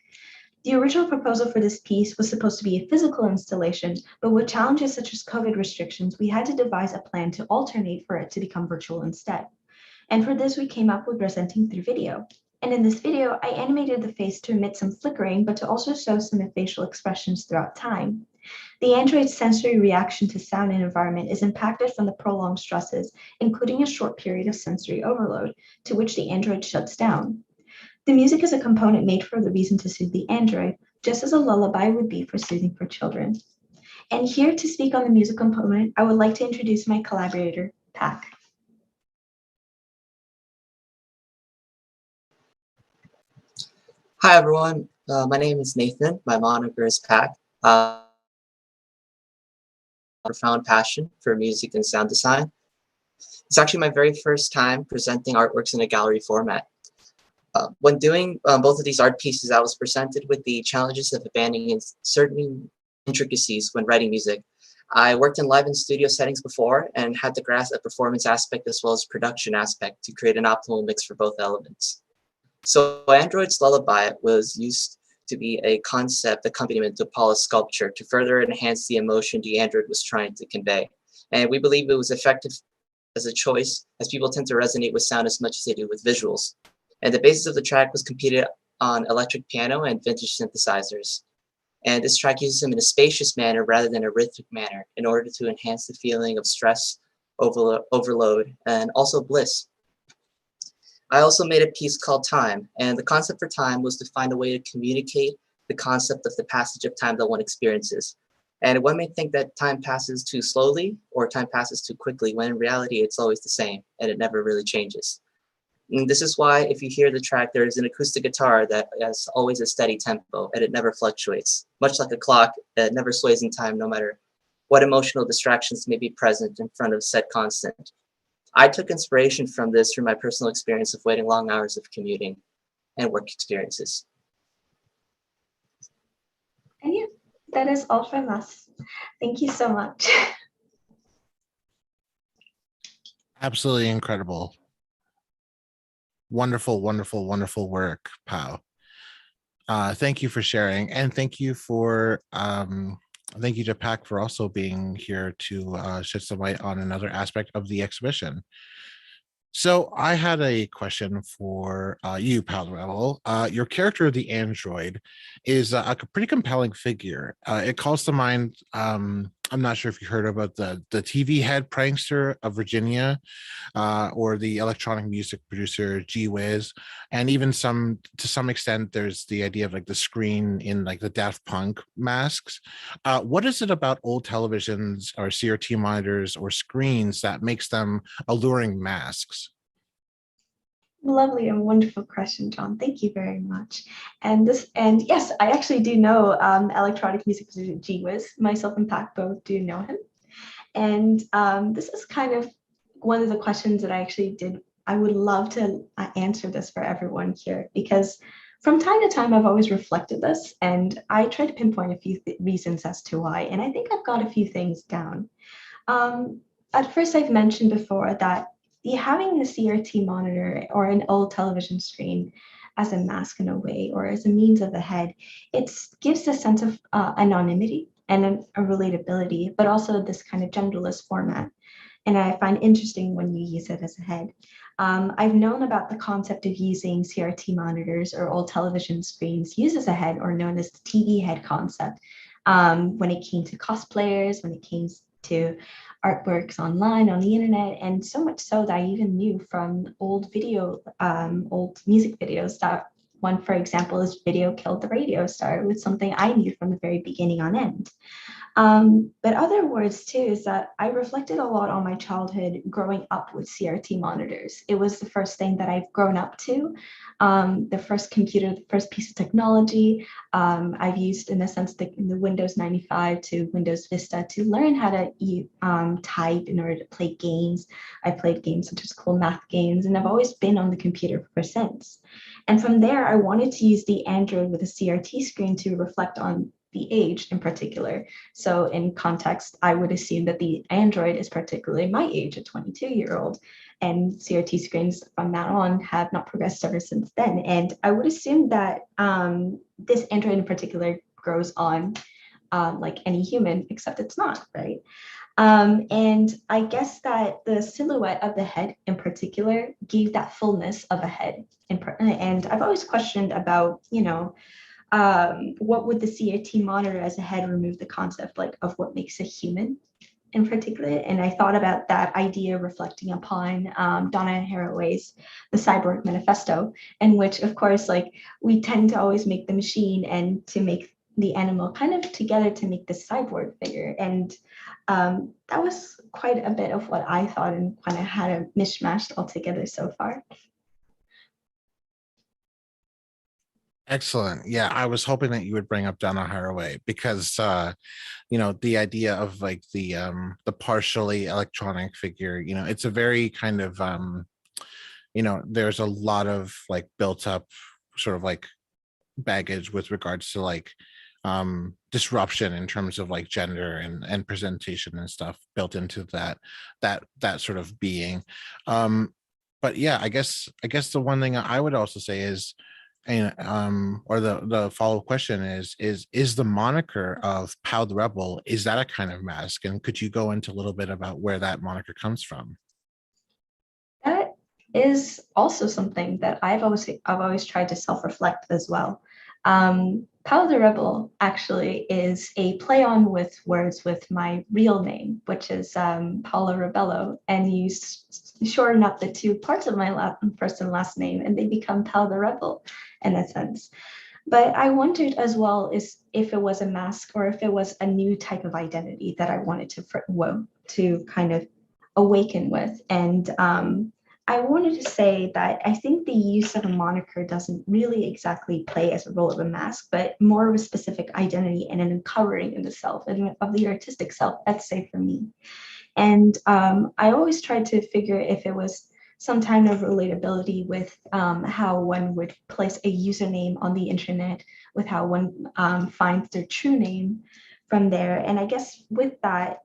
The original proposal for this piece was supposed to be a physical installation, but with challenges such as COVID restrictions, we had to devise a plan to alternate for it to become virtual instead. And for this, we came up with presenting through video. And in this video, I animated the face to emit some flickering, but to also show some facial expressions throughout time. The android's sensory reaction to sound and environment is impacted from the prolonged stresses, including a short period of sensory overload, to which the android shuts down. The music is a component made for the reason to soothe the android, just as a lullaby would be for soothing for children. And here to speak on the music component, I would like to introduce my collaborator, Pac. Hi, everyone. My name is Nathan. My moniker is Pac. A profound passion for music and sound design. It's actually my very first time presenting artworks in a gallery format. When doing both of these art pieces, I was presented with the challenges of abandoning certain intricacies when writing music. I worked in live and studio settings before and had to grasp a performance aspect as well as production aspect to create an optimal mix for both elements. So Android's Lullaby was used to be a concept accompaniment to Paula's sculpture to further enhance the emotion the android was trying to convey. And we believe it was effective as a choice, as people tend to resonate with sound as much as they do with visuals. And the basis of the track was computed on electric piano and vintage synthesizers. And this track uses them in a spacious manner rather than a rhythmic manner in order to enhance the feeling of stress, overload, and also bliss. I also made a piece called Time, and the concept for time was to find a way to communicate the concept of the passage of time that one experiences. And one may think that time passes too slowly or time passes too quickly, when in reality it's always the same and it never really changes. And this is why if you hear the track, there is an acoustic guitar that has always a steady tempo and it never fluctuates. Much like a clock, it never sways in time no matter what emotional distractions may be present in front of said constant. I took inspiration from this through my personal experience of waiting long hours of commuting and work experiences. And yeah, that is all from us. Thank you so much. Absolutely incredible. Wonderful, wonderful, wonderful work, Pau. Thank you for sharing, and thank you to Pac for also being here to shed some light on another aspect of the exhibition. So I had a question for you, Paula Rebello. Your character, the android, is a pretty compelling figure. It calls to mind, I'm not sure if you heard about the TV head prankster of Virginia, or the electronic music producer Gee Whiz, and even to some extent there's the idea of like the screen in like the Daft Punk masks. What is it about old televisions or CRT monitors or screens that makes them alluring masks? Lovely and wonderful question, John. Thank you very much. And yes, I actually do know electronic music producer Gee Whiz. Myself and Pac both do know him. And this is kind of one of the questions that I would love to answer this for everyone here, because from time to time, I've always reflected this and I try to pinpoint a few reasons as to why. And I think I've got a few things down. At first, I've mentioned before that having the CRT monitor or an old television screen as a mask in a way, or as a means of the head, it gives a sense of anonymity and a relatability, but also this kind of genderless format. And I find interesting when you use it as a head. I've known about the concept of using CRT monitors or old television screens used as a head, or known as the TV head concept, when it came to cosplayers, when it came to artworks online, on the internet, and so much so that I even knew from old music videos that One, for example, is Video Killed the Radio Star, with something I knew from the very beginning on end. But other words too is that I reflected a lot on my childhood growing up with CRT monitors. It was the first thing that I've grown up to, the first computer, the first piece of technology. I've used, in a sense, the Windows 95 to Windows Vista to learn how to type in order to play games. I played games such as cool math games, and I've always been on the computer ever since. And from there, I wanted to use the Android with a CRT screen to reflect on the age in particular. So in context, I would assume that the Android is particularly my age, a 22-year-old, and CRT screens from that on have not progressed ever since then. And I would assume that this Android in particular grows on like any human, except it's not, right? And I guess that the silhouette of the head in particular gave that fullness of a head. And I've always questioned about, what would the CRT monitor as a head remove the concept like of what makes a human in particular? And I thought about that idea reflecting upon Donna Haraway's The Cyborg Manifesto, in which, of course, like we tend to always make the machine and to make the animal kind of together to make the cyborg figure. And that was quite a bit of what I thought and kind of had a mishmash altogether so far. Excellent. Yeah, I was hoping that you would bring up Donna Haraway because the idea of like the partially electronic figure, it's a very kind of there's a lot of like built up sort of like baggage with regards to like disruption in terms of like gender and presentation and stuff built into that sort of being. But yeah, I guess the one thing I would also say is, and or the follow-up question is the moniker of PauTheRebel, is that a kind of mask? And could you go into a little bit about where that moniker comes from? That is also something that I've always tried to self-reflect as well. PauTheRebel actually is a play on with words with my real name, which is Paula Rebello, and you shorten up the two parts of my first and last name, and they become PauTheRebel in a sense. But I wondered as well is if it was a mask or if it was a new type of identity that I wanted to kind of awaken with. And I wanted to say that I think the use of a moniker doesn't really exactly play as a role of a mask, but more of a specific identity and an uncovering in the self and of the artistic self, let's say for me. And I always tried to figure if it was some kind of relatability with how one would place a username on the internet, with how one finds their true name from there. And I guess with that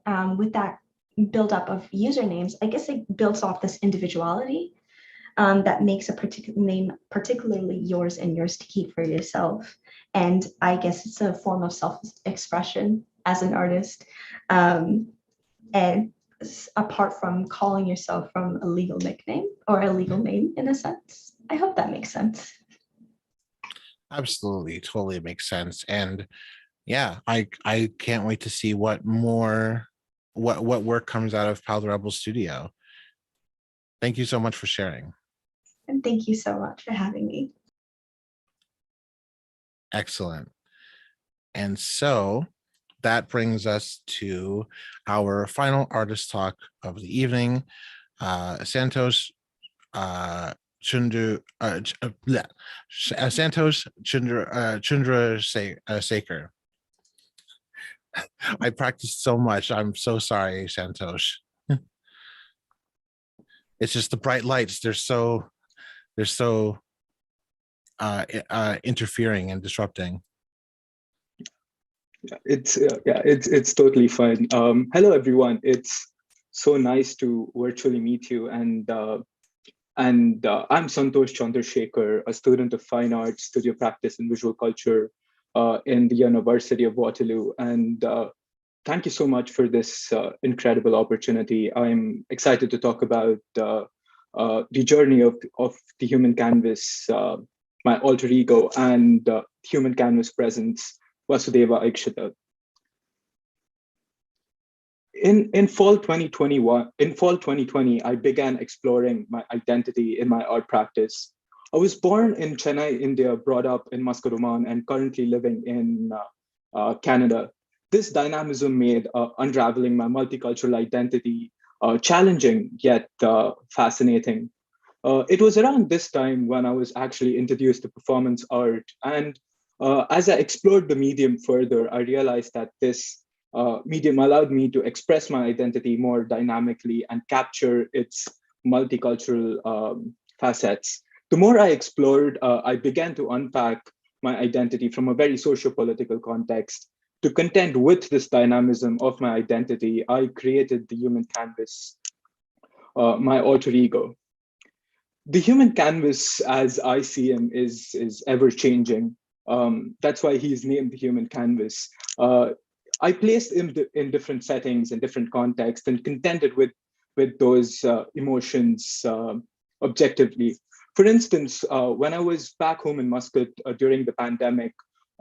buildup of usernames, I guess it builds off this individuality that makes a particular name particularly yours and yours to keep for yourself. And I guess it's a form of self-expression as an artist. And apart from calling yourself from a legal nickname or a legal name in a sense. I hope that makes sense. Absolutely, totally makes sense. And yeah, I can't wait to see what work comes out of PauTheRebel Studio. Thank you so much for sharing. And thank you so much for having me. Excellent. And so that brings us to our final artist talk of the evening. Santosh Chandrasekar. I practiced so much. I'm so sorry, Santosh. It's just the bright lights. They're so interfering and disrupting. It's totally fine. Hello everyone. It's so nice to virtually meet you. And I'm Santosh Chandrasekar, a student of fine arts, studio practice, and visual culture in the University of Waterloo. And thank you so much for this incredible opportunity. I'm excited to talk about the journey of the human canvas, my alter ego, and human canvas presence, Vasudeva. In fall 2020, I began exploring my identity in my art practice. I was born in Chennai, India, brought up in Muscat, Oman, and currently living in Canada. This dynamism made unraveling my multicultural identity challenging yet fascinating. It was around this time when I was actually introduced to performance art. And as I explored the medium further, I realized that this medium allowed me to express my identity more dynamically and capture its multicultural facets. The more I explored, I began to unpack my identity from a very socio-political context. To contend with this dynamism of my identity, I created the human canvas, my alter ego. The human canvas, as I see him, is ever changing. That's why he's named the human canvas. I placed him in different settings and different contexts and contended with those emotions objectively. For instance, when I was back home in Muscat during the pandemic,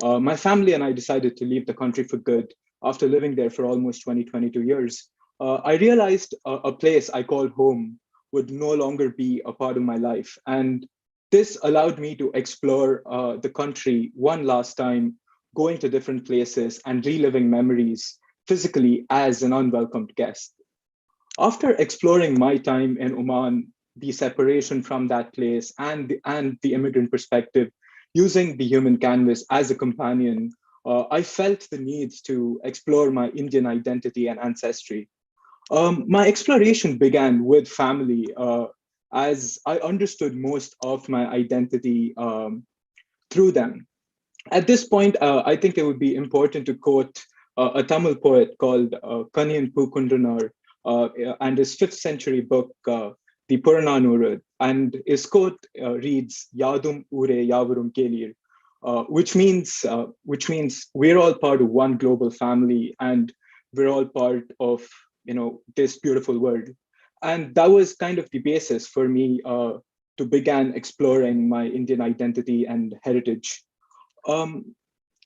my family and I decided to leave the country for good after living there for almost 22 years. I realized a place I called home would no longer be a part of my life. And this allowed me to explore the country one last time, going to different places and reliving memories physically as an unwelcomed guest. After exploring my time in Oman, the separation from that place and the immigrant perspective, using the human canvas as a companion, I felt the need to explore my Indian identity and ancestry. My exploration began with family, as I understood most of my identity through them. At this point, I think it would be important to quote a Tamil poet called Kaniyan Pukundranar and his 5th century book, the Purananuru, and his quote reads "Yadum ure yavarum kelir," which means we're all part of one global family, and we're all part of this beautiful world. And that was kind of the basis for me to begin exploring my Indian identity and heritage.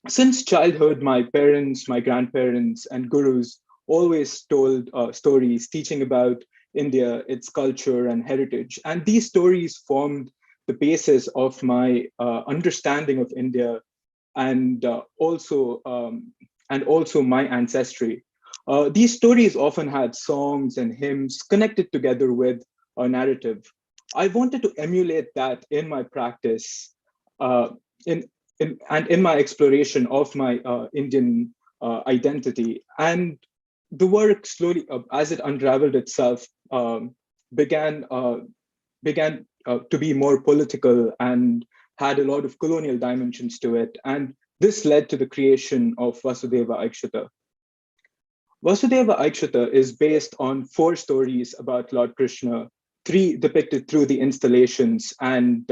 Since childhood, my parents, my grandparents, and gurus always told stories teaching about India, its culture and heritage. And these stories formed the basis of my understanding of India and also my ancestry. These stories often had songs and hymns connected together with a narrative. I wanted to emulate that in my practice, in my exploration of my Indian identity. And the work slowly, as it unraveled itself, began to be more political and had a lot of colonial dimensions to it. And this led to the creation of Vasudeva Aikshata. Vasudeva Aikshata is based on 4 stories about Lord Krishna, 3 depicted through the installations and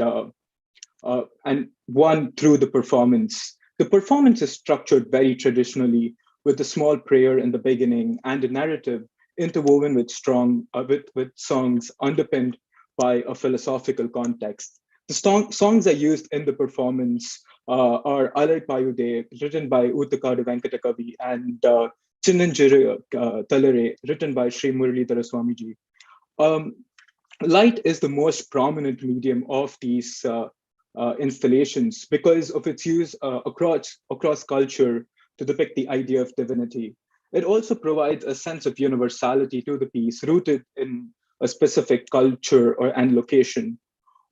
1 through the performance. The performance is structured very traditionally, with a small prayer in the beginning and a narrative interwoven with with songs underpinned by a philosophical context. The songs are used in the performance are Alai Payude, written by Uttakadu Venkatakavi, and Chinnanjiru Talare, written by Sri Muralidhara Swamiji. Light is the most prominent medium of these installations because of its use across culture to depict the idea of divinity. It also provides a sense of universality to the piece, rooted in a specific culture and location.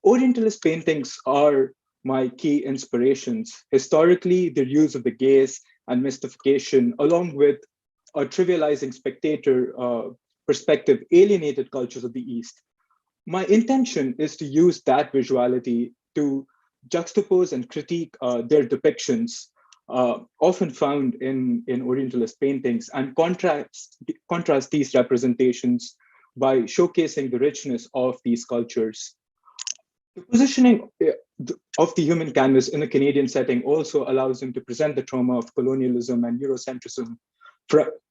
Orientalist paintings are my key inspirations. Historically, their use of the gaze and mystification, along with a trivializing spectator perspective, alienated cultures of the East. My intention is to use that visuality to juxtapose and critique their depictions, often found in Orientalist paintings, and contrast these representations by showcasing the richness of these cultures. The positioning of the human canvas in a Canadian setting also allows him to present the trauma of colonialism and Eurocentrism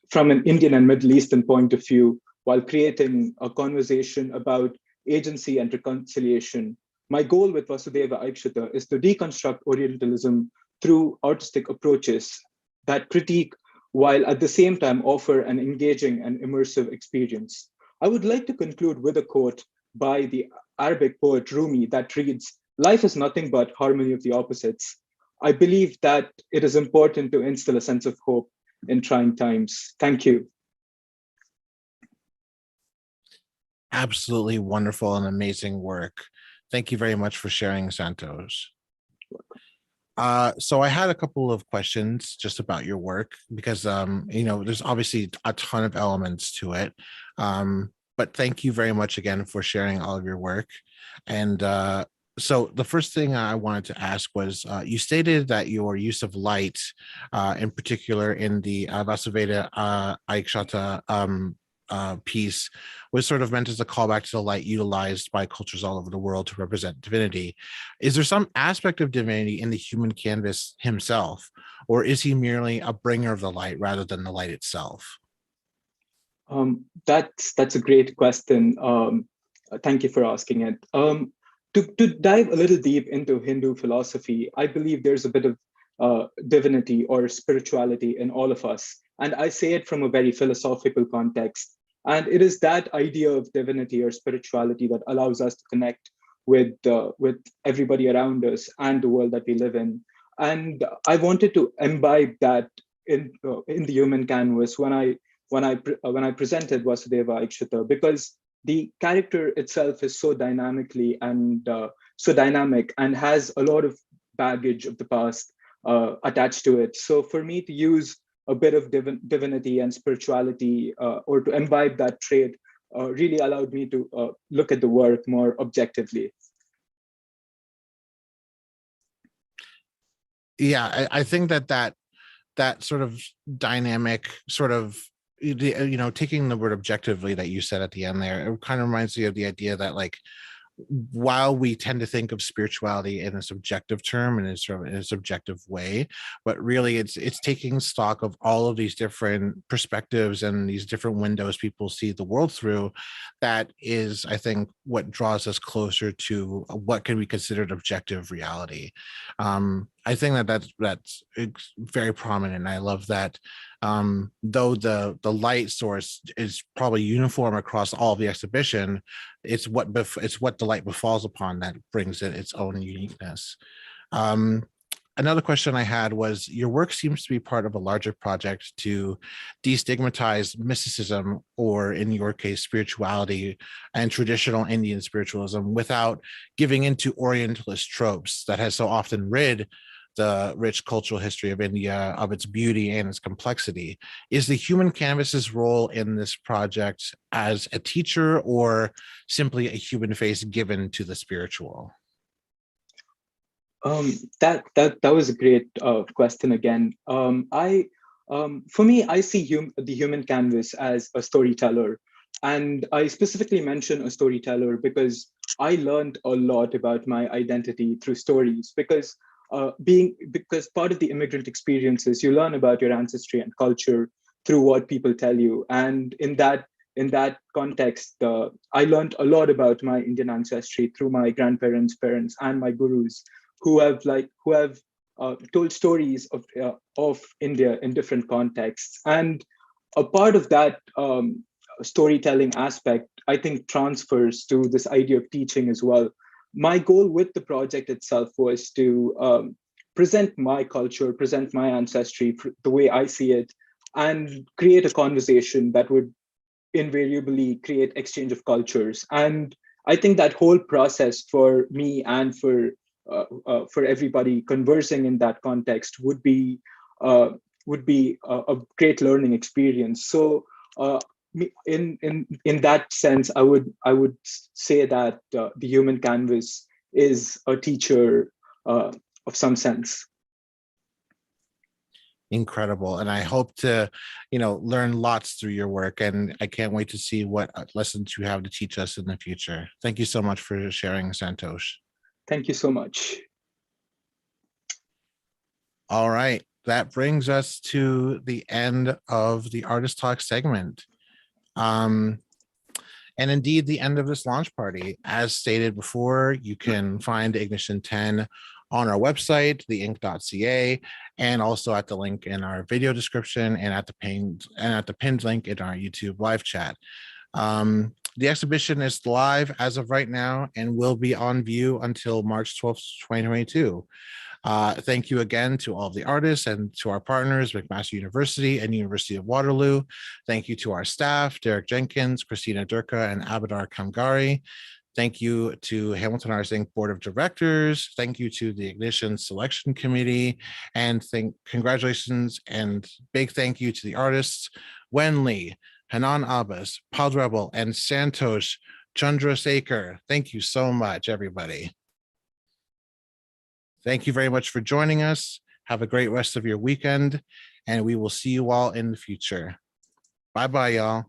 from an Indian and Middle Eastern point of view, while creating a conversation about agency and reconciliation. My goal with Vasudeva Aikshata is to deconstruct Orientalism through artistic approaches that critique, while at the same time offer an engaging and immersive experience. I would like to conclude with a quote by the Arabic poet Rumi that reads, life is nothing but harmony of the opposites. I believe that it is important to instill a sense of hope in trying times. Thank you. Absolutely wonderful and amazing work. Thank you very much for sharing, Santosh. So I had a couple of questions just about your work because, there's obviously a ton of elements to it. But thank you very much again for sharing all of your work. And so the first thing I wanted to ask was, you stated that your use of light, in particular in the Vasudeva Aikshata piece, was sort of meant as a callback to the light utilized by cultures all over the world to represent divinity. Is there some aspect of divinity in the human canvas himself, or is he merely a bringer of the light rather than the light itself? That's a great question. Thank you for asking it. To dive a little deep into Hindu philosophy, I believe there's a bit of divinity or spirituality in all of us. And I say it from a very philosophical context. And it is that idea of divinity or spirituality that allows us to connect with everybody around us and the world that we live in. And I wanted to imbibe that in the human canvas when I presented Vasudeva Aikshata, because the character itself is so dynamic and has a lot of baggage of the past attached to it. So for me to use a bit of divinity and spirituality, or to imbibe that trait, really allowed me to look at the work more objectively. Yeah, I think that sort of dynamic, sort of, taking the word objectively that you said at the end there, it kind of reminds me of the idea that, like, while we tend to think of spirituality in a subjective term and in a subjective way, but really it's taking stock of all of these different perspectives and these different windows people see the world through. That is, I think, what draws us closer to what can be considered objective reality. I think that's very prominent. I love that. Though the light source is probably uniform across all of the exhibition, it's what the light befalls upon that brings it its own uniqueness. Another question I had was, your work seems to be part of a larger project to destigmatize mysticism, or in your case, spirituality and traditional Indian spiritualism, without giving into Orientalist tropes that has so often rid the rich cultural history of India of its beauty and its complexity. Is the human canvas's role in this project as a teacher, or simply a human face given to the spiritual? That was a great question again. For me, I see the human canvas as a storyteller. And I specifically mention a storyteller because I learned a lot about my identity through stories, because part of the immigrant experiences, you learn about your ancestry and culture through what people tell you. And in that context, I learned a lot about my Indian ancestry through my grandparents, parents, and my gurus, who have told stories of India in different contexts. And a part of that storytelling aspect, I think, transfers to this idea of teaching as well. My goal with the project itself was to present my culture, present my ancestry the way I see it, and create a conversation that would invariably create exchange of cultures. And I think that whole process for me and for everybody conversing in that context would be a great learning experience. So in that sense, I would say that the human canvas is a teacher of some sense. Incredible. And I hope to, learn lots through your work, and I can't wait to see what lessons you have to teach us in the future. Thank you so much for sharing, Santosh. Thank you so much. All right. That brings us to the end of the Artist Talk segment. And indeed, the end of this launch party. As stated before, you can find Ignition 10 on our website, theinc.ca, and also at the link in our video description and at the pinned link in our YouTube live chat. The exhibition is live as of right now and will be on view until March 12th, 2022. Thank you again to all of the artists and to our partners, McMaster University and University of Waterloo. Thank you to our staff, Derek Jenkins, Christina Durka, and Abadar Kamgari. Thank you to Hamilton Arts Inc. Board of Directors. Thank you to the Ignition Selection Committee. And congratulations and big thank you to the artists, Wen Li, Hanan Abbas, PauTheRebel, and Santosh Chandrasekar. Thank you so much, everybody. Thank you very much for joining us. Have a great rest of your weekend, and we will see you all in the future. Bye-bye, y'all.